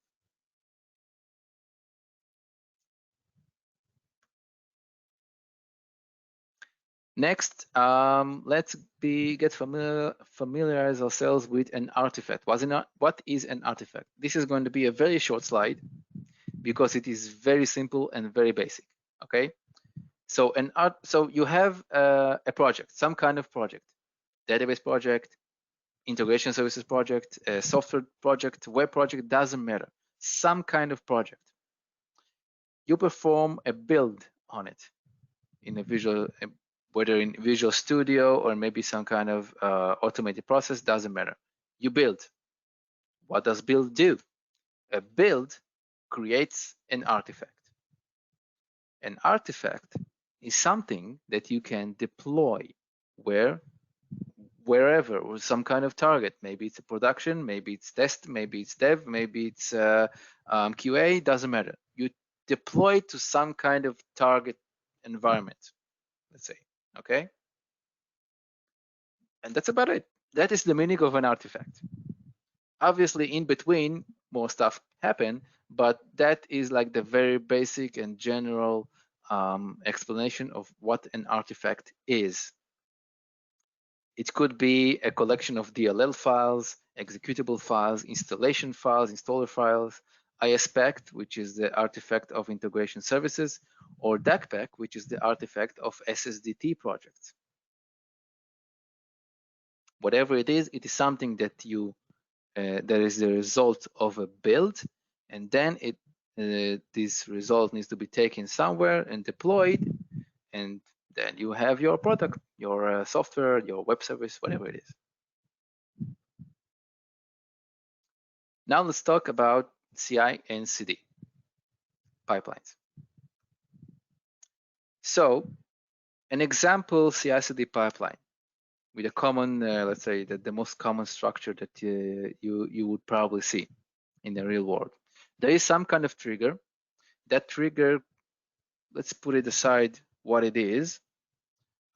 Next, let's familiarize ourselves with an artifact. What is an artifact? This is going to be a very short slide because it is very simple and very basic. Okay, so you have a project, some kind of project, database project, integration services project, a software project, web project, doesn't matter. Some kind of project. You perform a build on it in a visual, whether in Visual Studio or maybe some kind of automated process, doesn't matter. You build. What does build do? A build creates an artifact. An artifact is something that you can deploy wherever, with some kind of target. Maybe it's a production, maybe it's test, maybe it's dev, maybe it's QA, doesn't matter. You deploy to some kind of target environment, let's say, okay? And that's about it. That is the meaning of an artifact. Obviously, in between, more stuff happen, but that is like the very basic and general explanation of what an artifact is. It could be a collection of DLL files, executable files, installation files, installer files, ISPact, which is the artifact of integration services, or DACPack, which is the artifact of SSDT projects. Whatever it is something that that is the result of a build, and then this result needs to be taken somewhere and deployed, and then you have your product, your software, your web service, whatever it is. Now let's talk about CI and CD pipelines. So an example CI/CD pipeline with a common, let's say the most common structure that you would probably see in the real world. There is some kind of trigger. That trigger, let's put it aside what it is,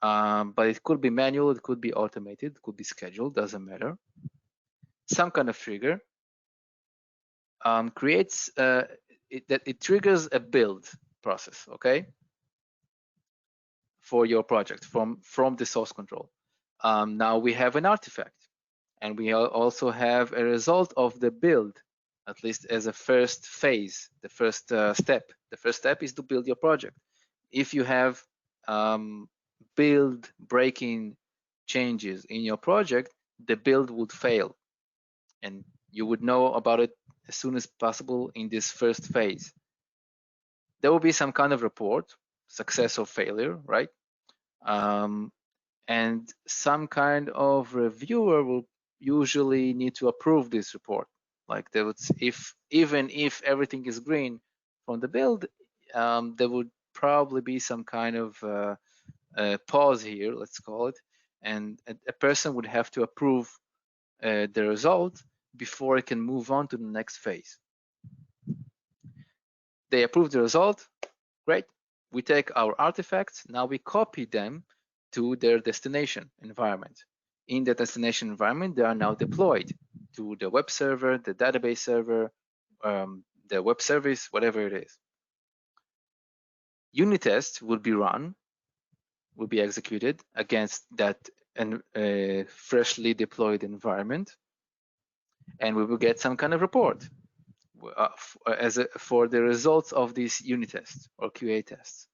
but it could be manual, it could be automated, it could be scheduled, doesn't matter. Some kind of trigger creates, it triggers a build process, okay? For your project from the source control. Now we have an artifact, and we also have a result of the build, at least as a first phase, the first step. The first step is to build your project. If you have build breaking changes in your project, the build would fail, and you would know about it as soon as possible in this first phase. There will be some kind of report, success or failure, right? And some kind of reviewer will usually need to approve this report. Like they would, even if everything is green from the build, there would probably be some kind of pause here, let's call it, and a person would have to approve the result before it can move on to the next phase. They approve the result, great. We take our artifacts, now we copy them to their destination environment. In the destination environment, they are now deployed to the web server, the database server, the web service, whatever it is. Unit tests will be run, will be executed against that freshly deployed environment, and we will get some kind of report for the results of these unit tests or QA tests.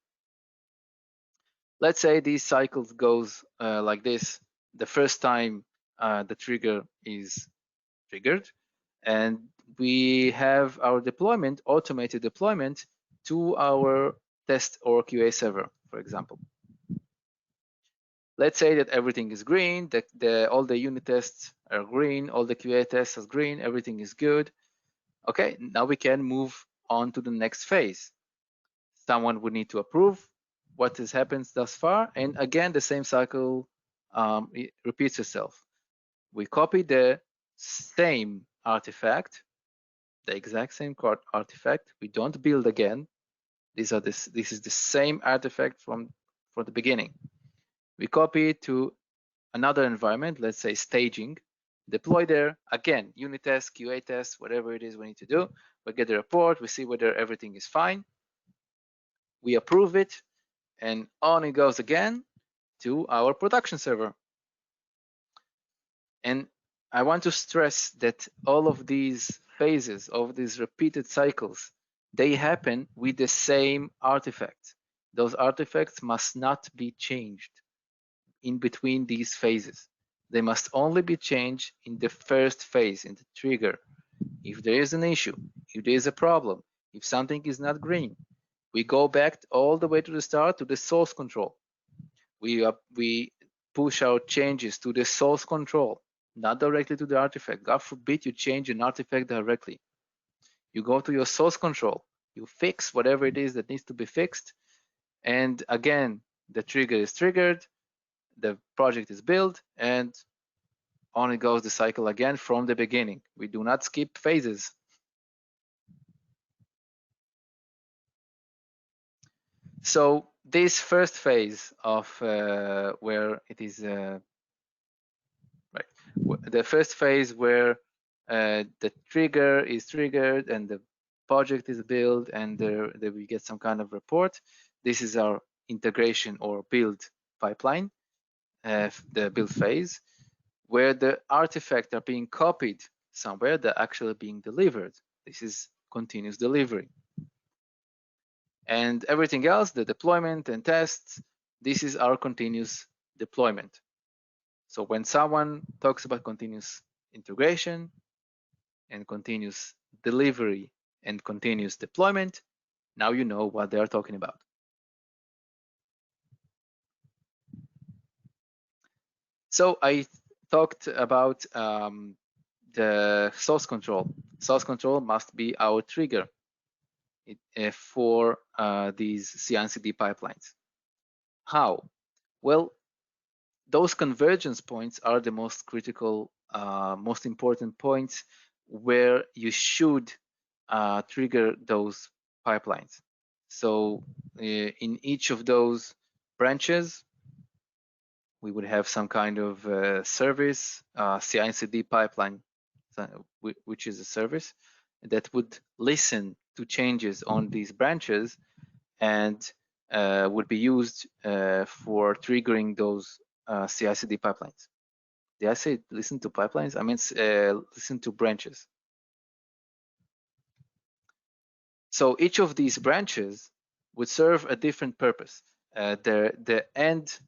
Let's say these cycles goes like this. The first time the trigger is triggered, and we have our deployment, automated deployment to our test or QA server, for example. Let's say that everything is green, that all the unit tests are green, all the QA tests are green, everything is good. Okay, now we can move on to the next phase. Someone would need to approve what has happened thus far, and again, the same cycle it repeats itself. We copy the same artifact, the exact same artifact. We don't build again. This is the same artifact from the beginning. We copy it to another environment, let's say staging, deploy there, again, unit test, QA test, whatever it is we need to do. We get the report, we see whether everything is fine. We approve it, and on it goes again to our production server. And I want to stress that all of these phases, of these repeated cycles, they happen with the same artifact. Those artifacts must not be changed in between these phases. They must only be changed in the first phase, in the trigger. If there is an issue, if there is a problem, if something is not green, we go back all the way to the start to the source control. We push out changes to the source control, not directly to the artifact. God forbid you change an artifact directly. You go to your source control, you fix whatever it is that needs to be fixed, and again, the trigger is triggered, the project is built, and on it goes the cycle again from the beginning. We do not skip phases. So this first phase of where it is the first phase where the trigger is triggered and the project is built and we get some kind of report. This is our integration or build pipeline, the build phase, where the artifacts are being copied somewhere, they're actually being delivered. This is continuous delivery. And everything else, the deployment and tests, this is our continuous deployment. So when someone talks about continuous integration and continuous delivery and continuous deployment, now you know what they are talking about. So I talked about the source control. Source control must be our trigger for these CI/CD pipelines. How? Well, those convergence points are the most critical, most important points where you should trigger those pipelines. So in each of those branches, we would have some kind of service, CI/CD pipeline, which is a service that would listen to changes on these branches and would be used for triggering those CI/CD pipelines. Did I say listen to pipelines? I mean listen to branches. So each of these branches would serve a different purpose. The end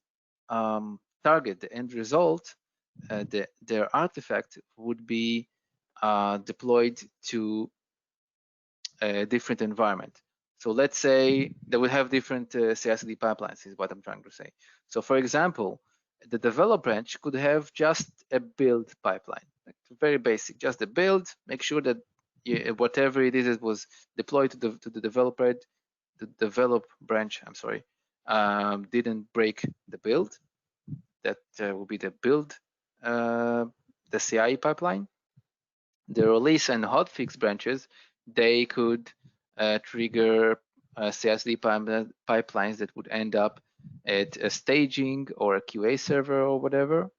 target, the end result, their artifact would be deployed to a different environment. So let's say they will have different CI/CD pipelines, is what I'm trying to say. So for example, the develop branch could have just a build pipeline, like very basic, just a build, make sure that whatever it is that was deployed to the developer, the develop branch, I'm sorry, didn't break the build. That will be the build, the CI pipeline. The release and hotfix branches, they could trigger CI/CD pipelines that would end up at a staging or a QA server or whatever.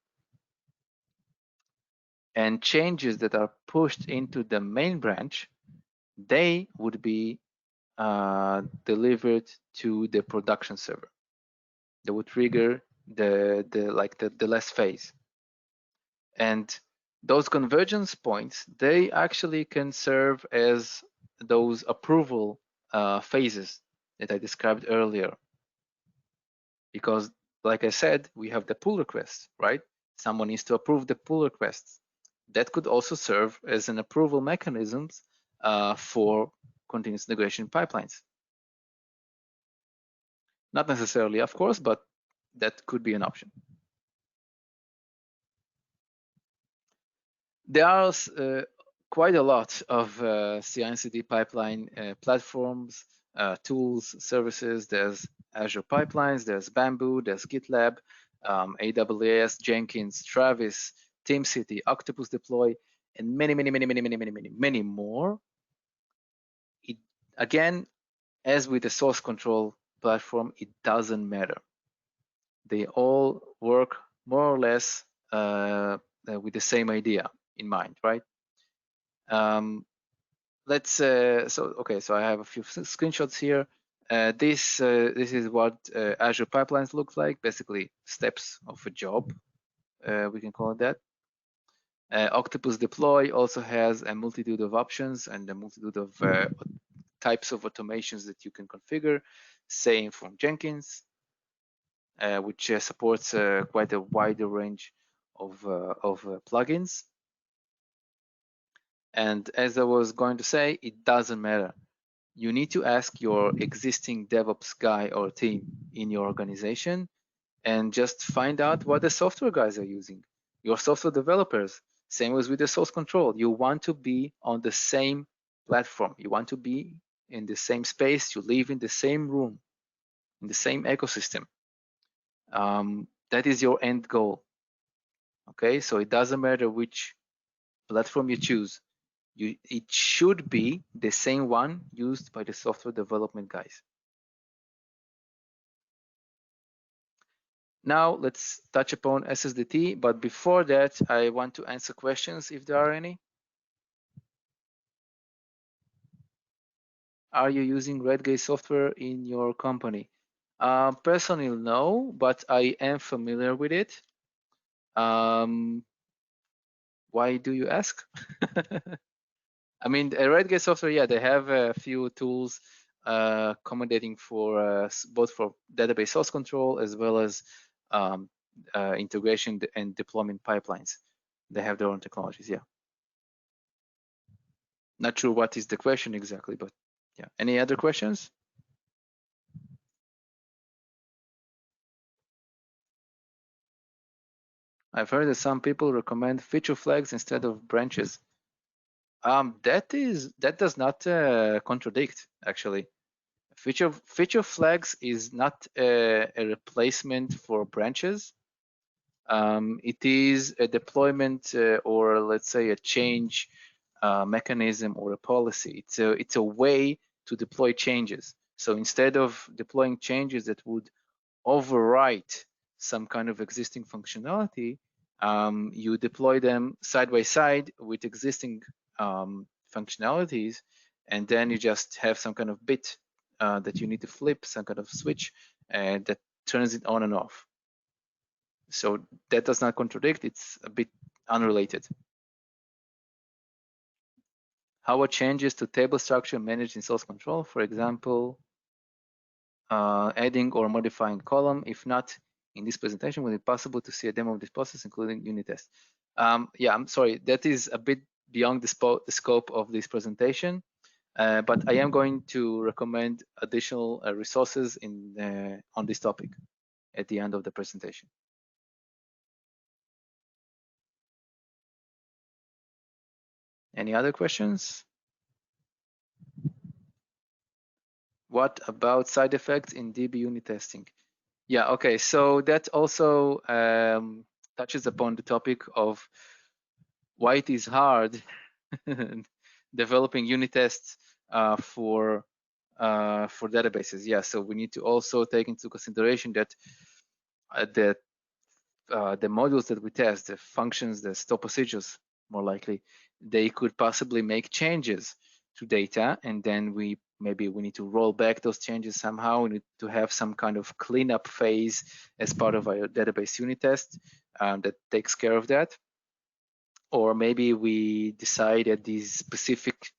And changes that are pushed into the main branch, they would be delivered to the production server. They would trigger the last phase. And those convergence points, they actually can serve as those approval phases that I described earlier. Because like I said, we have the pull request, right? Someone needs to approve the pull requests. That could also serve as an approval mechanisms for continuous integration pipelines. Not necessarily, of course, but that could be an option. There are quite a lot of CI/CD pipeline platforms, tools, services. There's Azure Pipelines, there's Bamboo, there's GitLab, AWS, Jenkins, Travis, TeamCity, Octopus Deploy, and many more. Again, as with the source control platform, it doesn't matter. They all work more or less with the same idea in mind, right? So I have a few screenshots here. This is what Azure pipelines look like, basically steps of a job, we can call it that. Octopus Deploy also has a multitude of options and a multitude of types of automations that you can configure, same from Jenkins, which supports quite a wider range of plugins. And as I was going to say, it doesn't matter. You need to ask your existing DevOps guy or team in your organization and just find out what the software guys are using. Your software developers, same as with the source control. You want to be on the same platform. You want to be in the same space. You live in the same room, in the same ecosystem. That is your end goal. Okay, so it doesn't matter which platform you choose. It should be the same one used by the software development guys. Now let's touch upon SSDT, but before that, I want to answer questions if there are any. Are you using Redgate software in your company? Personally, no, but I am familiar with it. Why do you ask? I mean, Redgate software, yeah, they have a few tools accommodating for both for database source control as well as integration and deployment pipelines. They have their own technologies, yeah. Not sure what is the question exactly, but yeah. Any other questions? I've heard that some people recommend feature flags instead of branches. That does not contradict, actually. Feature flags is not a replacement for branches. It is a deployment or let's say a change mechanism or a policy. It's a way to deploy changes. So instead of deploying changes that would overwrite some kind of existing functionality, you deploy them side by side with existing functionalities, and then you just have some kind of bit that you need to flip, some kind of switch that turns it on and off. So that does not contradict, it's a bit unrelated. How are changes to table structure managed in source control? For example, adding or modifying column. If not, in this presentation, will it be possible to see a demo of this process, including unit tests? Yeah, I'm sorry, that is a bit beyond the scope of this presentation, but I am going to recommend additional resources on this topic at the end of the presentation. Any other questions? What about side effects in DB unit testing? Yeah, okay, so that also touches upon the topic of why it is hard developing unit tests for databases. Yeah, so we need to also take into consideration that the modules that we test, the functions, the store procedures, more likely, they could possibly make changes to data, and then maybe we need to roll back those changes somehow. We need to have some kind of cleanup phase as part of our database unit test that takes care of that. Or maybe we decide that these specific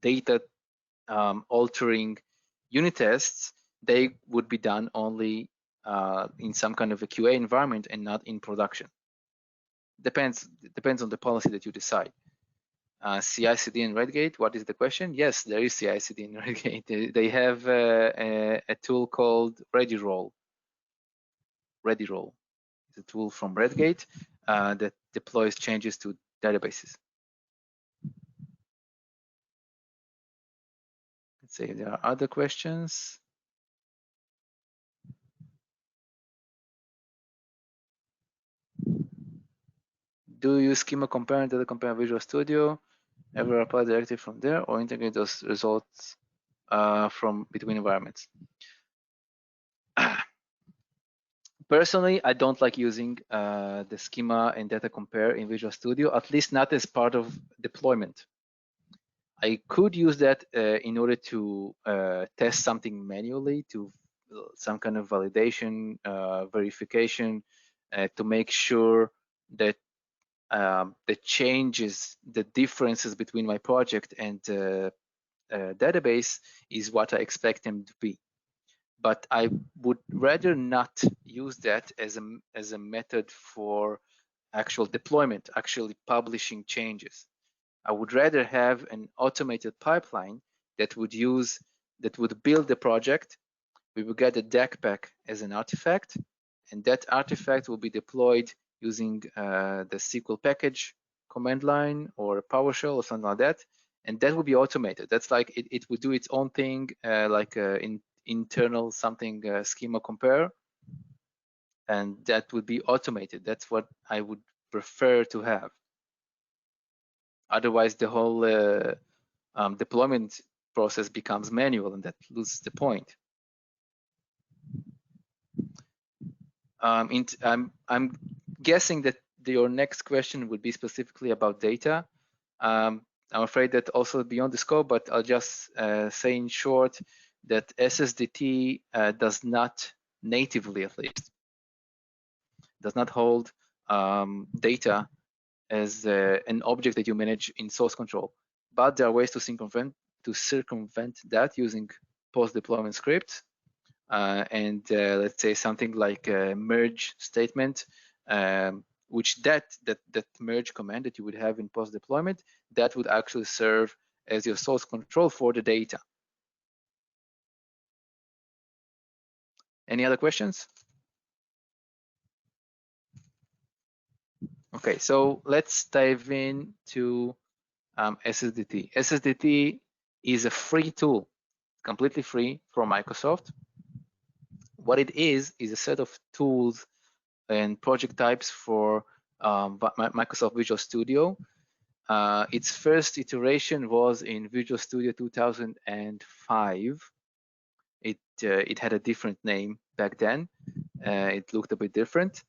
data altering unit tests, they would be done only in some kind of a QA environment and not in production. Depends on the policy that you decide. CI/CD in Redgate, what is the question? Yes, there is CI/CD in Redgate. They have a tool called ReadyRoll. ReadyRoll is a tool from Redgate that deploys changes to databases. Let's see if there are other questions. Do you schema compare and data compare Visual Studio? Ever apply directly from there or integrate those results from between environments. Personally, I don't like using the schema and data compare in Visual Studio, at least not as part of deployment. I could use that in order to test something manually, to some kind of validation, verification, to make sure that the changes, the differences between my project and database is what I expect them to be. But I would rather not use that as a method for actual deployment, actually publishing changes. I would rather have an automated pipeline that would build the project. We will get a DAC pack as an artifact, and that artifact will be deployed using the SQL package command line or PowerShell or something like that, and that will be automated. That's like it would do its own thing, like in internal something schema compare, and that would be automated. That's what I would prefer to have. Otherwise, the whole deployment process becomes manual, and that loses the point. I'm guessing that your next question would be specifically about data. I'm afraid that also beyond the scope, but I'll just say in short that SSDT does not natively, at least, does not hold data as an object that you manage in source control. But there are ways to circumvent that using post-deployment scripts. And let's say something like a merge statement, which that merge command that you would have in post deployment, that would actually serve as your source control for the data. Any other questions? Okay, so let's dive into SSDT. SSDT is a free tool, completely free from Microsoft. What it is a set of tools and project types for Microsoft Visual Studio. Its first iteration was in Visual Studio 2005. It had a different name back then. It looked a bit different,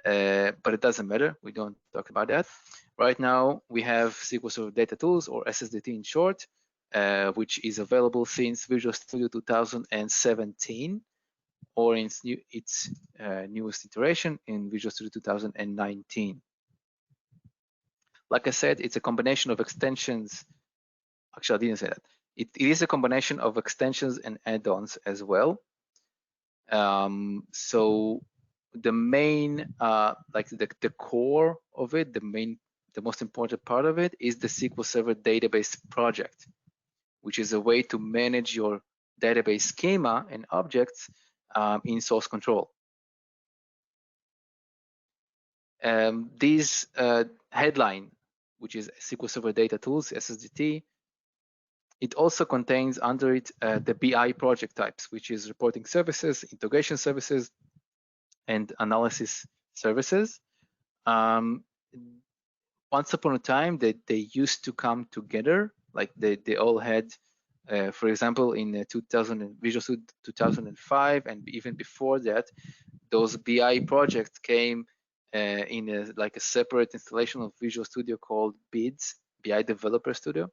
but it doesn't matter. We don't talk about that. Right now, we have SQL Server Data Tools, or SSDT in short, which is available since Visual Studio 2017, or in its newest iteration in Visual Studio 2019. Like I said, it's a combination of extensions. Actually, I didn't say that. It is a combination of extensions and add-ons as well. So the main, like the core of it, the most important part of it is the SQL Server database project, which is a way to manage your database schema and objects in source control. This headline, which is SQL Server Data Tools, SSDT, it also contains under it the BI project types, which is reporting services, integration services, and analysis services. Once upon a time, they used to come together, like they all had, for example, in Visual Studio 2005, and even before that, those BI projects came in like a separate installation of Visual Studio called BIDS, BI Developer Studio.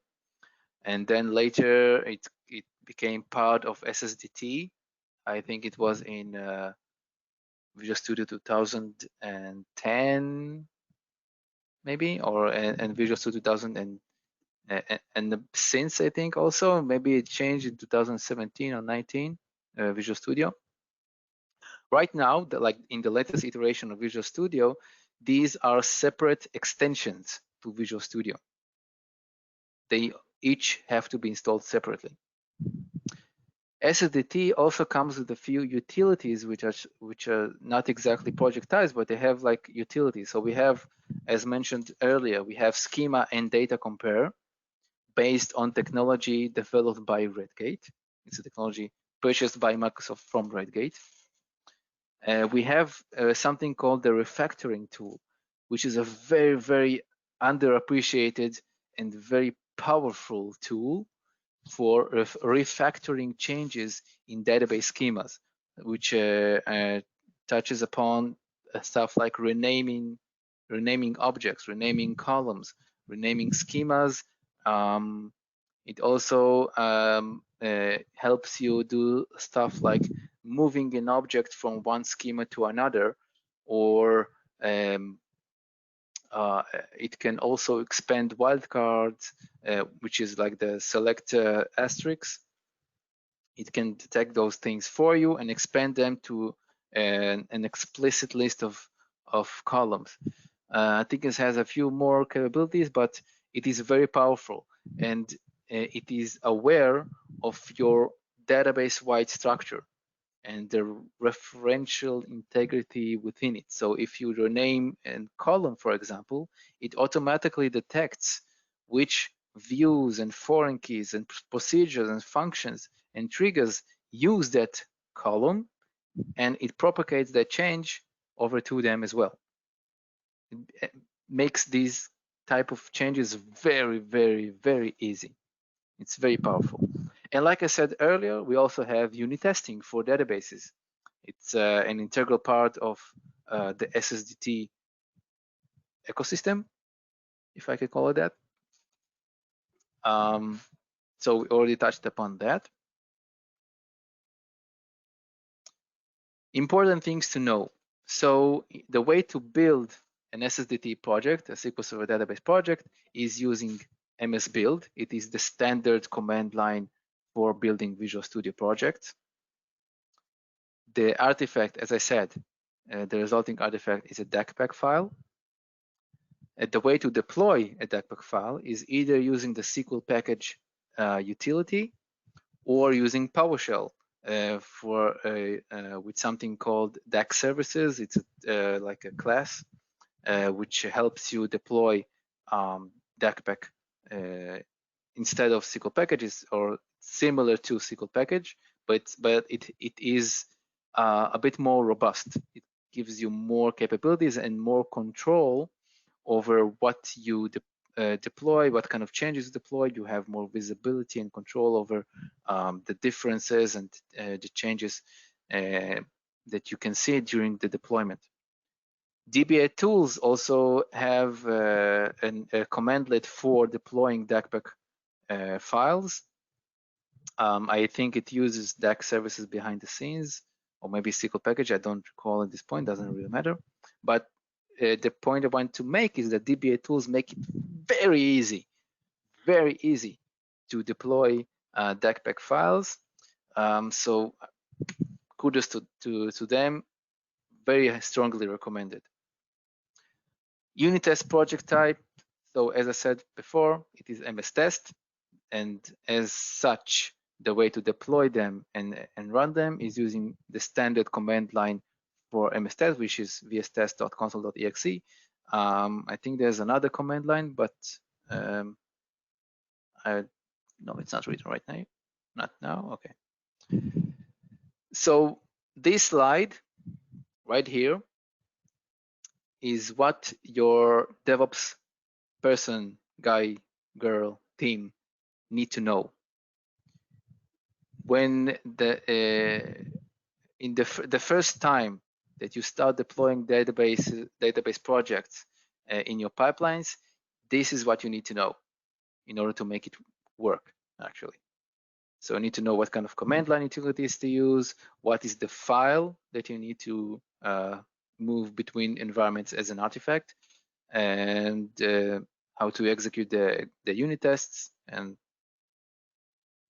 And then later it became part of SSDT. I think it was in Visual Studio 2010, maybe, or and Visual Studio 2000 and since I think also maybe it changed in 2017 or 19, Visual Studio. Right now, like in the latest iteration of Visual Studio, these are separate extensions to Visual Studio. They each have to be installed separately. SSDT also comes with a few utilities which are not exactly project types, but they have like utilities. So we have, as mentioned earlier, we have schema and data compare based on technology developed by Redgate. It's a technology purchased by Microsoft from Redgate. We have something called the refactoring tool, which is a very, very underappreciated and very powerful tool for refactoring changes in database schemas, which touches upon stuff like renaming objects, renaming columns, renaming schemas. It also helps you do stuff like moving an object from one schema to another, or it can also expand wildcards, which is like the select asterisk. It can detect those things for you and expand them to an explicit list of columns. I think it has a few more capabilities, but it is very powerful, and it is aware of your database-wide structure and the referential integrity within it. So if you rename a column, for example, it automatically detects which views and foreign keys and procedures and functions and triggers use that column, and it propagates that change over to them as well. It makes these type of changes very, very, very easy. It's very powerful. And like I said earlier, we also have unit testing for databases. It's an integral part of the SSDT ecosystem, if I could call it that. So we already touched upon that. Important things to know. So the way to build an SSDT project, a SQL Server database project, is using MS Build. It is the standard command line for building Visual Studio projects. The artifact, as I said, the resulting artifact is a DACPack file. The way to deploy a DACPack file is either using the SQL package utility or using PowerShell with something called DAC services. It's like a class which helps you deploy DACPack instead of SQL packages, or similar to SQL package, but it is a bit more robust. It gives you more capabilities and more control over what you deploy, what kind of changes deploy. You have more visibility and control over the differences and the changes that you can see during the deployment. DBA tools also have a commandlet for deploying DACPack files. I think it uses DAC services behind the scenes, or maybe SQL package. I don't recall at this point, doesn't really matter. But the point I want to make is that DBA tools make it very easy to deploy DACPack files. So kudos to them, very strongly recommended. Unit test project type. So as I said before, it is MS test, and as such, the way to deploy them and run them is using the standard command line for MS test, which is vstest.console.exe. I think there's another command line, but no, it's not written right now. Not now. Okay. So this slide right here is what your DevOps person, guy, girl, team need to know. When in the first time that you start deploying database projects in your pipelines, this is what you need to know in order to make it work, actually. So you need to know what kind of command line utilities to use, what is the file that you need to move between environments as an artifact, and how to execute the unit tests, and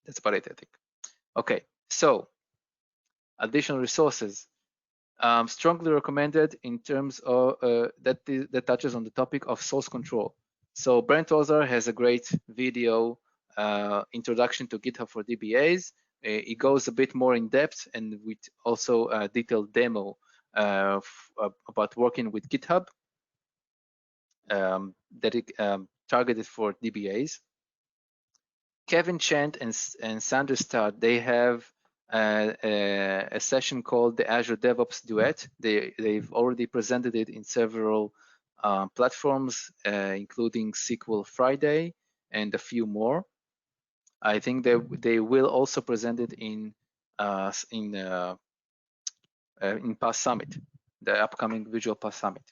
that's about it, I think. Okay, so additional resources. Strongly recommended in terms of that touches on the topic of source control. So Brent Ozer has a great video introduction to GitHub for DBAs. It goes a bit more in depth and with also a detailed demo about working with GitHub that it targeted for DBAs. Kevin Chant and Sanders Start, they have a session called the Azure DevOps Duet. They've already presented it in several platforms, including SQL Friday and a few more. I think they will also present it in PaaS Summit, the upcoming Visual PaaS Summit.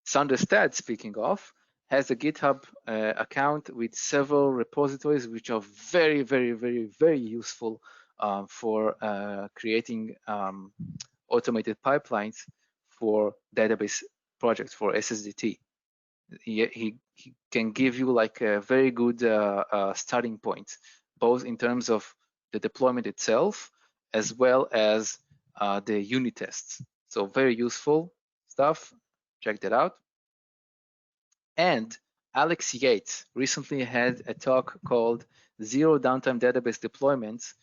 Thunderstad, speaking of, has a GitHub account with several repositories which are very, very, very, very useful for creating automated pipelines for database projects for SSDT. He can give you like a very good starting point, both in terms of the deployment itself as well as the unit tests. So very useful stuff. Check that out. And Alex Yates recently had a talk called Zero Downtime Database Deployments,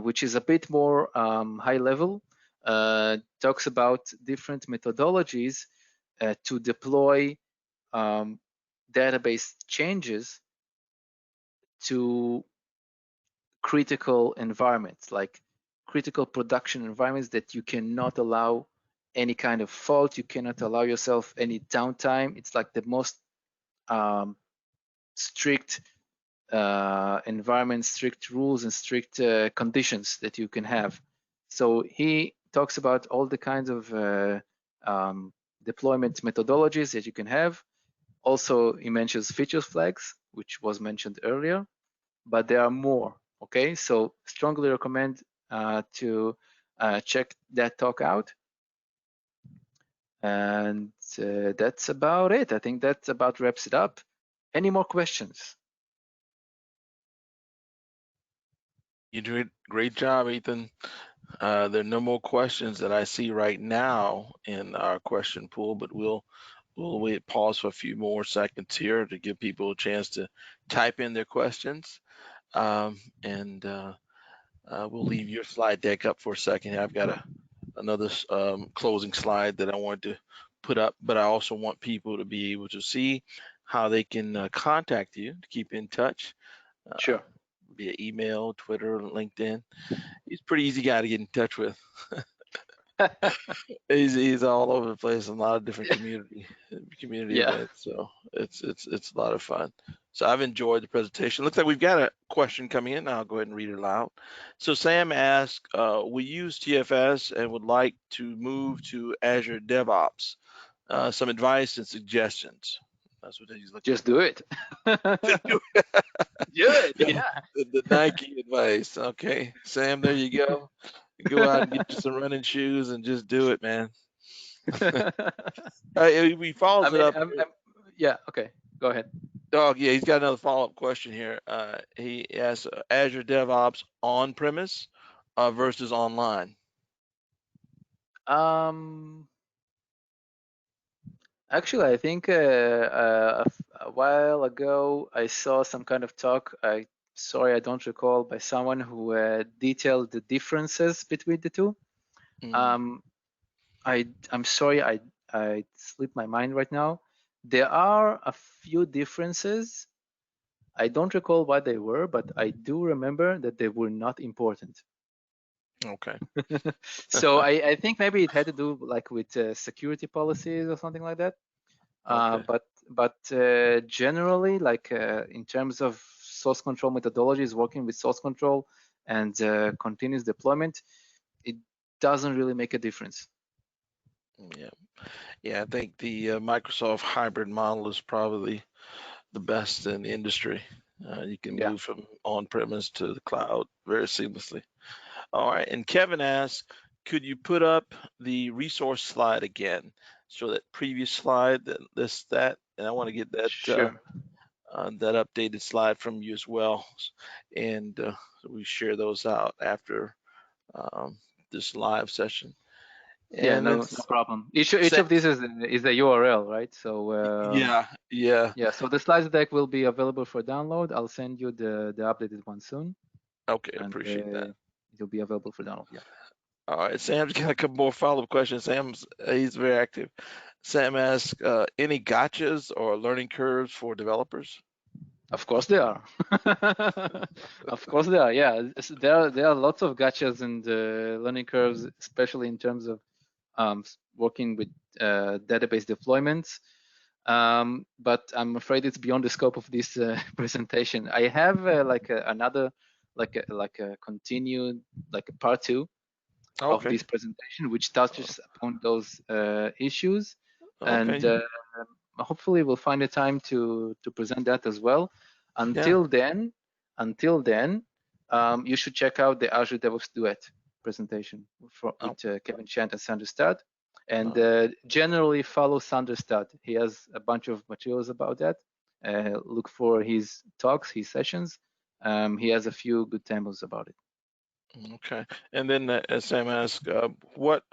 which is a bit more high level, talks about different methodologies to deploy database changes to critical environments, like critical production environments that you cannot allow any kind of fault, you cannot allow yourself any downtime. It's like the most strict environment, strict rules, and strict conditions that you can have. So he talks about all the kinds of deployment methodologies that you can have. Also, he mentions features flags, which was mentioned earlier, but there are more. Okay, so strongly recommend to check that talk out. And that's about it. I think that about wraps it up. Any more questions? You did a great job, Ethan. There are no more questions that I see right now in our question pool, but we'll wait, pause for a few more seconds here to give people a chance to type in their questions. And we'll leave your slide deck up for a second. I've got another closing slide that I wanted to put up, but I also want people to be able to see how they can contact you to keep in touch. Sure. Via email, Twitter, LinkedIn. He's a pretty easy guy to get in touch with. He's all over the place in a lot of different community Yeah. events, so it's a lot of fun. So I've enjoyed the presentation. Looks like we've got a question coming in. I'll go ahead and read it aloud. So Sam asked, we use TFS and would like to move to Azure DevOps. Some advice and suggestions. That's what he's looking Just do it. do it, yeah. The Nike advice. Okay, Sam, there you go. Go out and get you some running shoes and just do it, man. He follows it up. Yeah, okay, go ahead. Oh, yeah, he's got another follow-up question here. He asks Azure DevOps on-premise versus online. Actually, I think a while ago I saw some kind of talk. Sorry, I don't recall, by someone who detailed the differences between the two. I'm sorry, I slipped my mind right now. There are a few differences. I don't recall what they were, but I do remember that they were not important. Okay. So I think maybe it had to do like with security policies or something like that. Okay. But generally, like in terms of source control methodologies, working with source control and continuous deployment, it doesn't really make a difference. Yeah, I think the Microsoft hybrid model is probably the best in the industry. You can move from on-premise to the cloud very seamlessly. All right, and Kevin asks, could you put up the resource slide again? So that previous slide that lists that, and I want to get that that updated slide from you as well, and we share those out after this live session. Yeah, no problem. Each of these is the URL, right? So yeah. So the slides deck will be available for download. I'll send you the updated one soon. Okay, appreciate that. It'll be available for download. Yeah. All right, Sam's got a couple more follow-up questions. He's very active. Sam asks, any gotchas or learning curves for developers? Of course there are. Of course there are. Yeah, there are lots of gotchas and learning curves, especially in terms of working with database deployments. But I'm afraid it's beyond the scope of this presentation. I have another continued like a part 2 of Okay. this presentation, which touches upon those issues, and Okay. hopefully we'll find a time to present that as well. Yeah. Until then, you should check out the Azure DevOps Duet presentation Oh, with Kevin Chant and Sandra Stad, and uh, generally follow Sandra Stad. He has a bunch of materials about that. Look for his talks, his sessions. He has a few good demos about it. okay. And then as Sam asked, what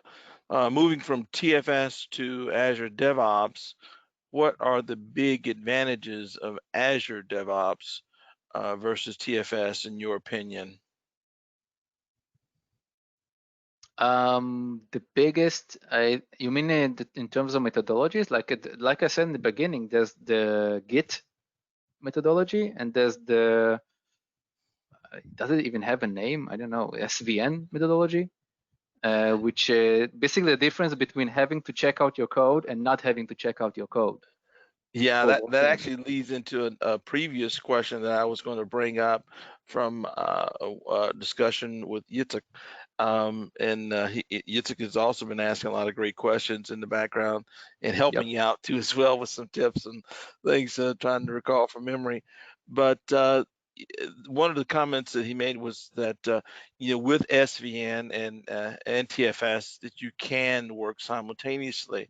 moving from TFS to Azure DevOps, what are the big advantages of Azure DevOps versus TFS in your opinion? The biggest, you mean in terms of methodologies? Like I said in the beginning, there's the Git methodology, and there's the does it even have a name? I don't know, SVN methodology, which basically the difference between having to check out your code and not having to check out your code Yeah, for that working. actually leads into a previous question that I was going to bring up from a discussion with Yitzhak. And Yitzhak has also been asking a lot of great questions in the background and Yep. helping you out too as well with some tips and things, trying to recall from memory. But one of the comments that he made was that with SVN and TFS that you can work simultaneously.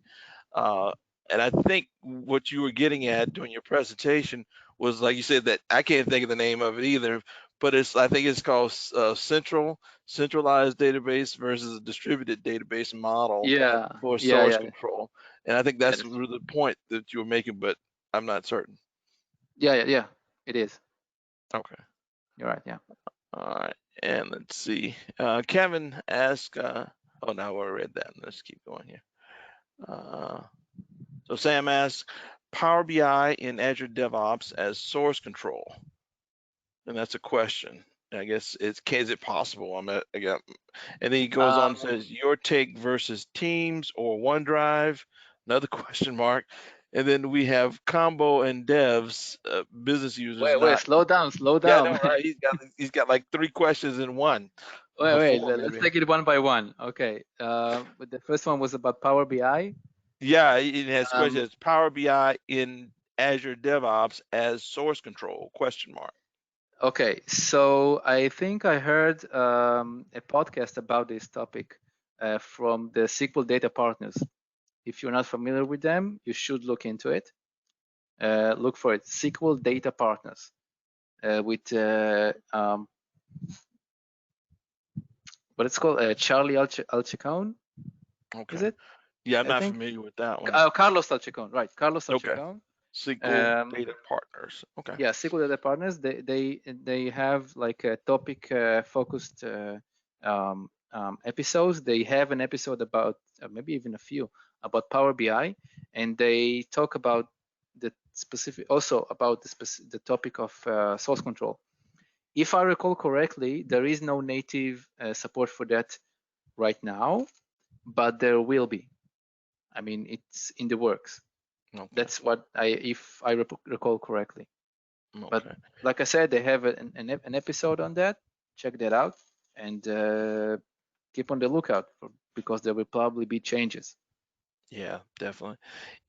Uh, and I think what you were getting at during your presentation was, like you said, that I can't think of the name of it either, but I think it's called centralized database versus a distributed database model Yeah. for Yeah. source Yeah. control. And I think Yeah. that's really the point that you were making, but I'm not certain. Yeah. Yeah. Yeah. It is. Okay. You're right. Yeah. All right. And let's see. Kevin asked, oh, no, I already read that. Let's keep going here. So Sam asks, Power BI in Azure DevOps as source control, and that's a question. I guess is it possible? And then he goes on and Um, says your take versus Teams or OneDrive, another question mark. And then we have combo and devs, business users wait. not. Slow down. Slow Yeah, I know, down. right? He's got like 3 questions in one Wait, form let's maybe. take it one by one. Okay. But the first one was about Power BI. Yeah, it has Um, questions. Power BI in Azure DevOps as source control? Question mark. okay, so I think I heard a podcast about this topic from the SQL Data Partners. If you're not familiar with them, you should look into it. Look for it, SQL Data Partners, with what it's called, Charlie Alchicone, is Okay. it? Yeah, I'm I not think. familiar with that one. Carlos Alchicone, right? Carlos Okay. Alchicone. SQL Um, Data Partners. Okay. yeah, SQL Data Partners. They have like a topic focused episodes. They have an episode about maybe even a few about Power BI, and they talk about the specific also about the topic of source control. If I recall correctly, there is no native support for that right now, but there will be. I mean, it's in the works. Okay. That's what if I recall correctly. But Okay. like I said, they have an episode on that. Check that out and keep on the lookout because there will probably be changes. Yeah, definitely.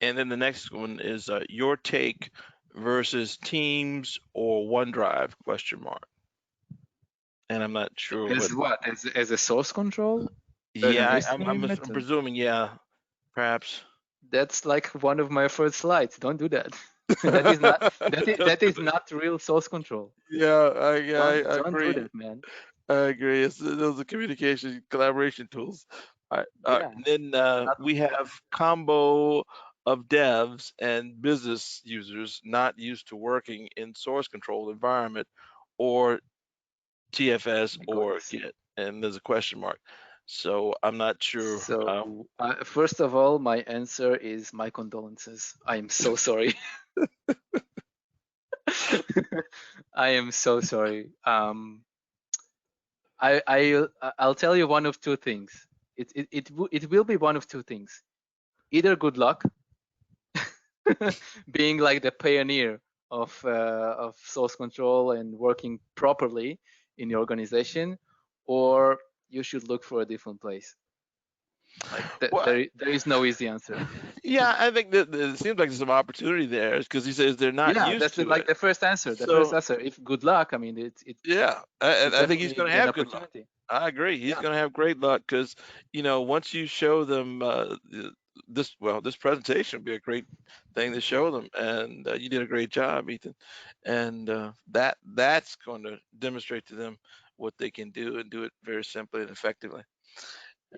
And then the next one is your take versus Teams or OneDrive? Question mark. And I'm not sure what. As what? As a source control? As an Yeah, history I'm method? presuming. Yeah, perhaps. That's like one of my first slides. Don't do that. that is not that is not real source control. Yeah, I Don't do agree. that, man. I agree. Those are communication collaboration tools. Yeah, And then not we have combo of devs and business users not used to working in source control environment or TFS my or goodness. Git. And there's a question mark. So I'm not sure. So, first of all, my answer is my condolences. I am so sorry. I am so sorry. I'll tell you one of two things. It will be one of two things. Either good luck, being like the pioneer of source control and working properly in your organization, or you should look for a different place. Like Well, there is no easy answer. yeah, I think that it seems like there's some opportunity there because he says they're not Yeah, used that's to like it. the first answer. The first So answer. If good luck, I mean, yeah, it's I think he's definitely going to an have good luck. opportunity. I agree. He's Yeah, going to have great luck because once you show them this presentation would be a great thing to show them, and you did a great job, Ethan, and that's going to demonstrate to them what they can do and do it very simply and effectively.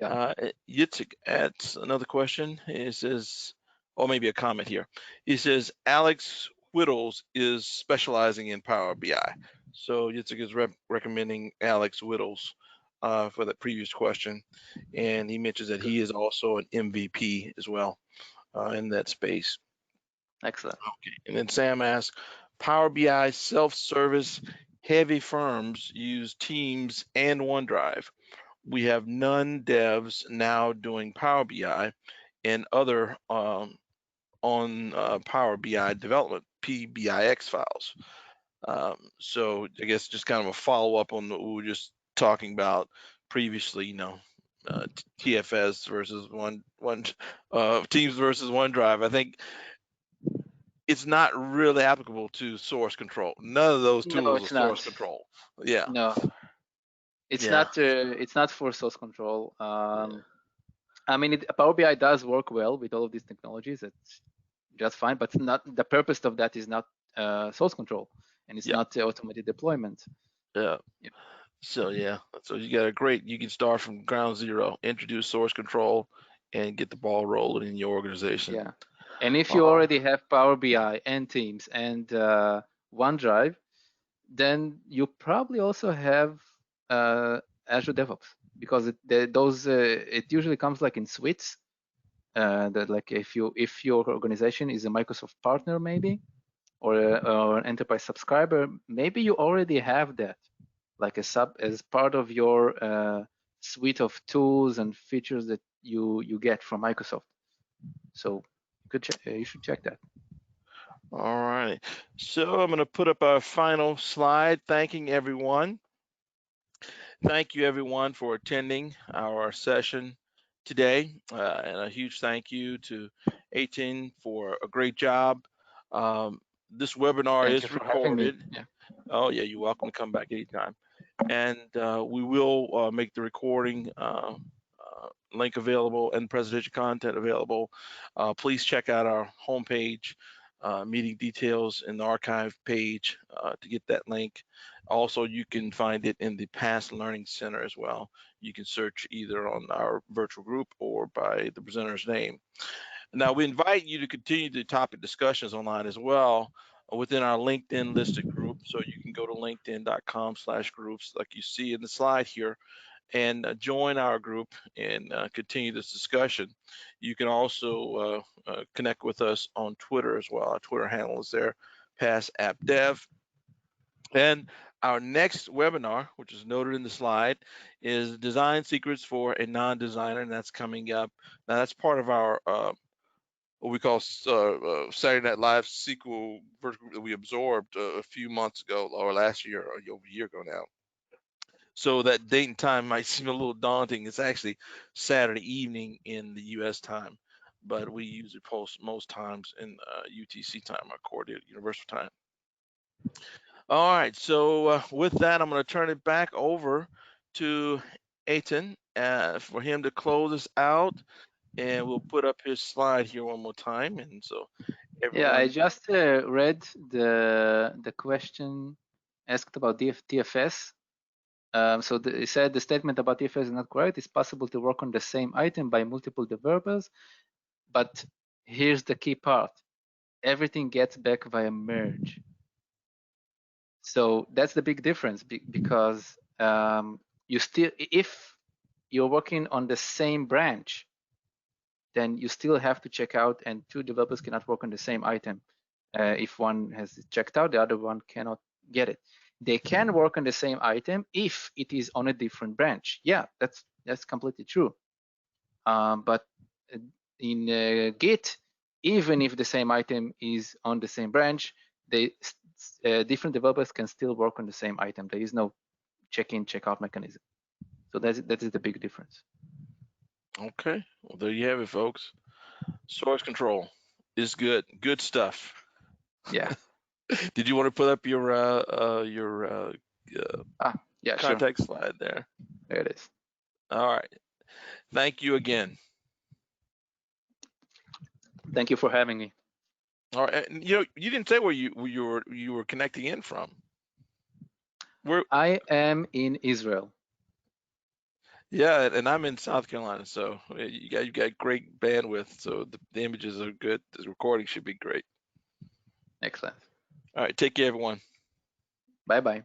yeah. Yitzhak adds another question. He says, or maybe a comment here. He says, Alex Whittles is specializing in Power BI. So Yitzhak is recommending Alex Whittles for the previous question. And he mentions that Good. he is also an MVP as well in that space. Excellent. Okay. And then Sam asks, Power BI self-service heavy firms use Teams and OneDrive. We have none devs now doing Power BI and other on Power BI development, PBIX files. So I guess just kind of a follow up on what we were just talking about previously, TFS versus one Teams versus OneDrive. I think it's not really applicable to source control. None of those No, tools are it's source not. control. Yeah, No, it's yeah, not. It's not for source control. yeah, I mean, Power BI does work well with all of these technologies. It's just fine, but not the purpose of that is not source control, and it's yeah, not automated deployment. yeah. Yeah. So yeah, so you got a great. You can start from ground zero, introduce source control, and get the ball rolling in your organization. Yeah. And if you Uh, already have Power BI and Teams and OneDrive, then you probably also have Azure DevOps, because it usually comes like in suites. That like if your organization is a Microsoft partner maybe, or an enterprise subscriber, maybe you already have that like as part of your suite of tools and features that you get from Microsoft. So you should check that. all right. So I'm going to put up our final slide, thanking everyone. Thank you everyone for attending our session today, and a huge thank you to Eitan for a great job. This webinar Thank you is for having me. recorded. Yeah. Oh yeah, you're welcome to come back anytime. And we will make the recording link available and presentation content available. Please check out our homepage, meeting details in the archive page to get that link. Also, you can find it in the Past Learning Center as well. You can search either on our virtual group or by the presenter's name. Now, we invite you to continue the topic discussions online as well within our LinkedIn listed group. So you can go to linkedin.com/groups like you see in the slide here and join our group and continue this discussion. You can also connect with us on Twitter as well. Our Twitter handle is there, Pass App Dev. And our next webinar, which is noted in the slide, is Design Secrets for a Non-Designer, and that's coming up. Now, that's part of our what we call Saturday Night Live sequel vertical that we absorbed a few months ago, or last year, or over a year ago now. So that date and time might seem a little daunting. It's actually Saturday evening in the U.S. time, but we usually post most times in UTC time, our Coordinated Universal Time. All right, so with that, I'm going to turn it back over to Eitan for him to close us out, and we'll put up his slide here one more time. And so Yeah, I everyone, just read the question asked about TFS. So it said the statement about TFS is not correct. It's possible to work on the same item by multiple developers, but here's the key part: everything gets back via merge. So that's the big difference, because you still, if you're working on the same branch, then you still have to check out, and two developers cannot work on the same item. If one has checked out, the other one cannot get it. They can work on the same item if it is on a different branch. Yeah, that's completely true. But in Git, even if the same item is on the same branch, different developers can still work on the same item. There is no check-in, check-out mechanism. So that is the big difference. Okay, well there you have it, folks. Source control is good. Good stuff. Yeah. Did you want to put up your Yeah, sure. contact slide there? There it is. All right. Thank you again. Thank you for having me. All right. And, you didn't say where you were connecting in from. Where? I am in Israel. Yeah, and I'm in South Carolina, so you got great bandwidth, so the images are good. The recording should be great. Excellent. All right. Take care, everyone. Bye-bye.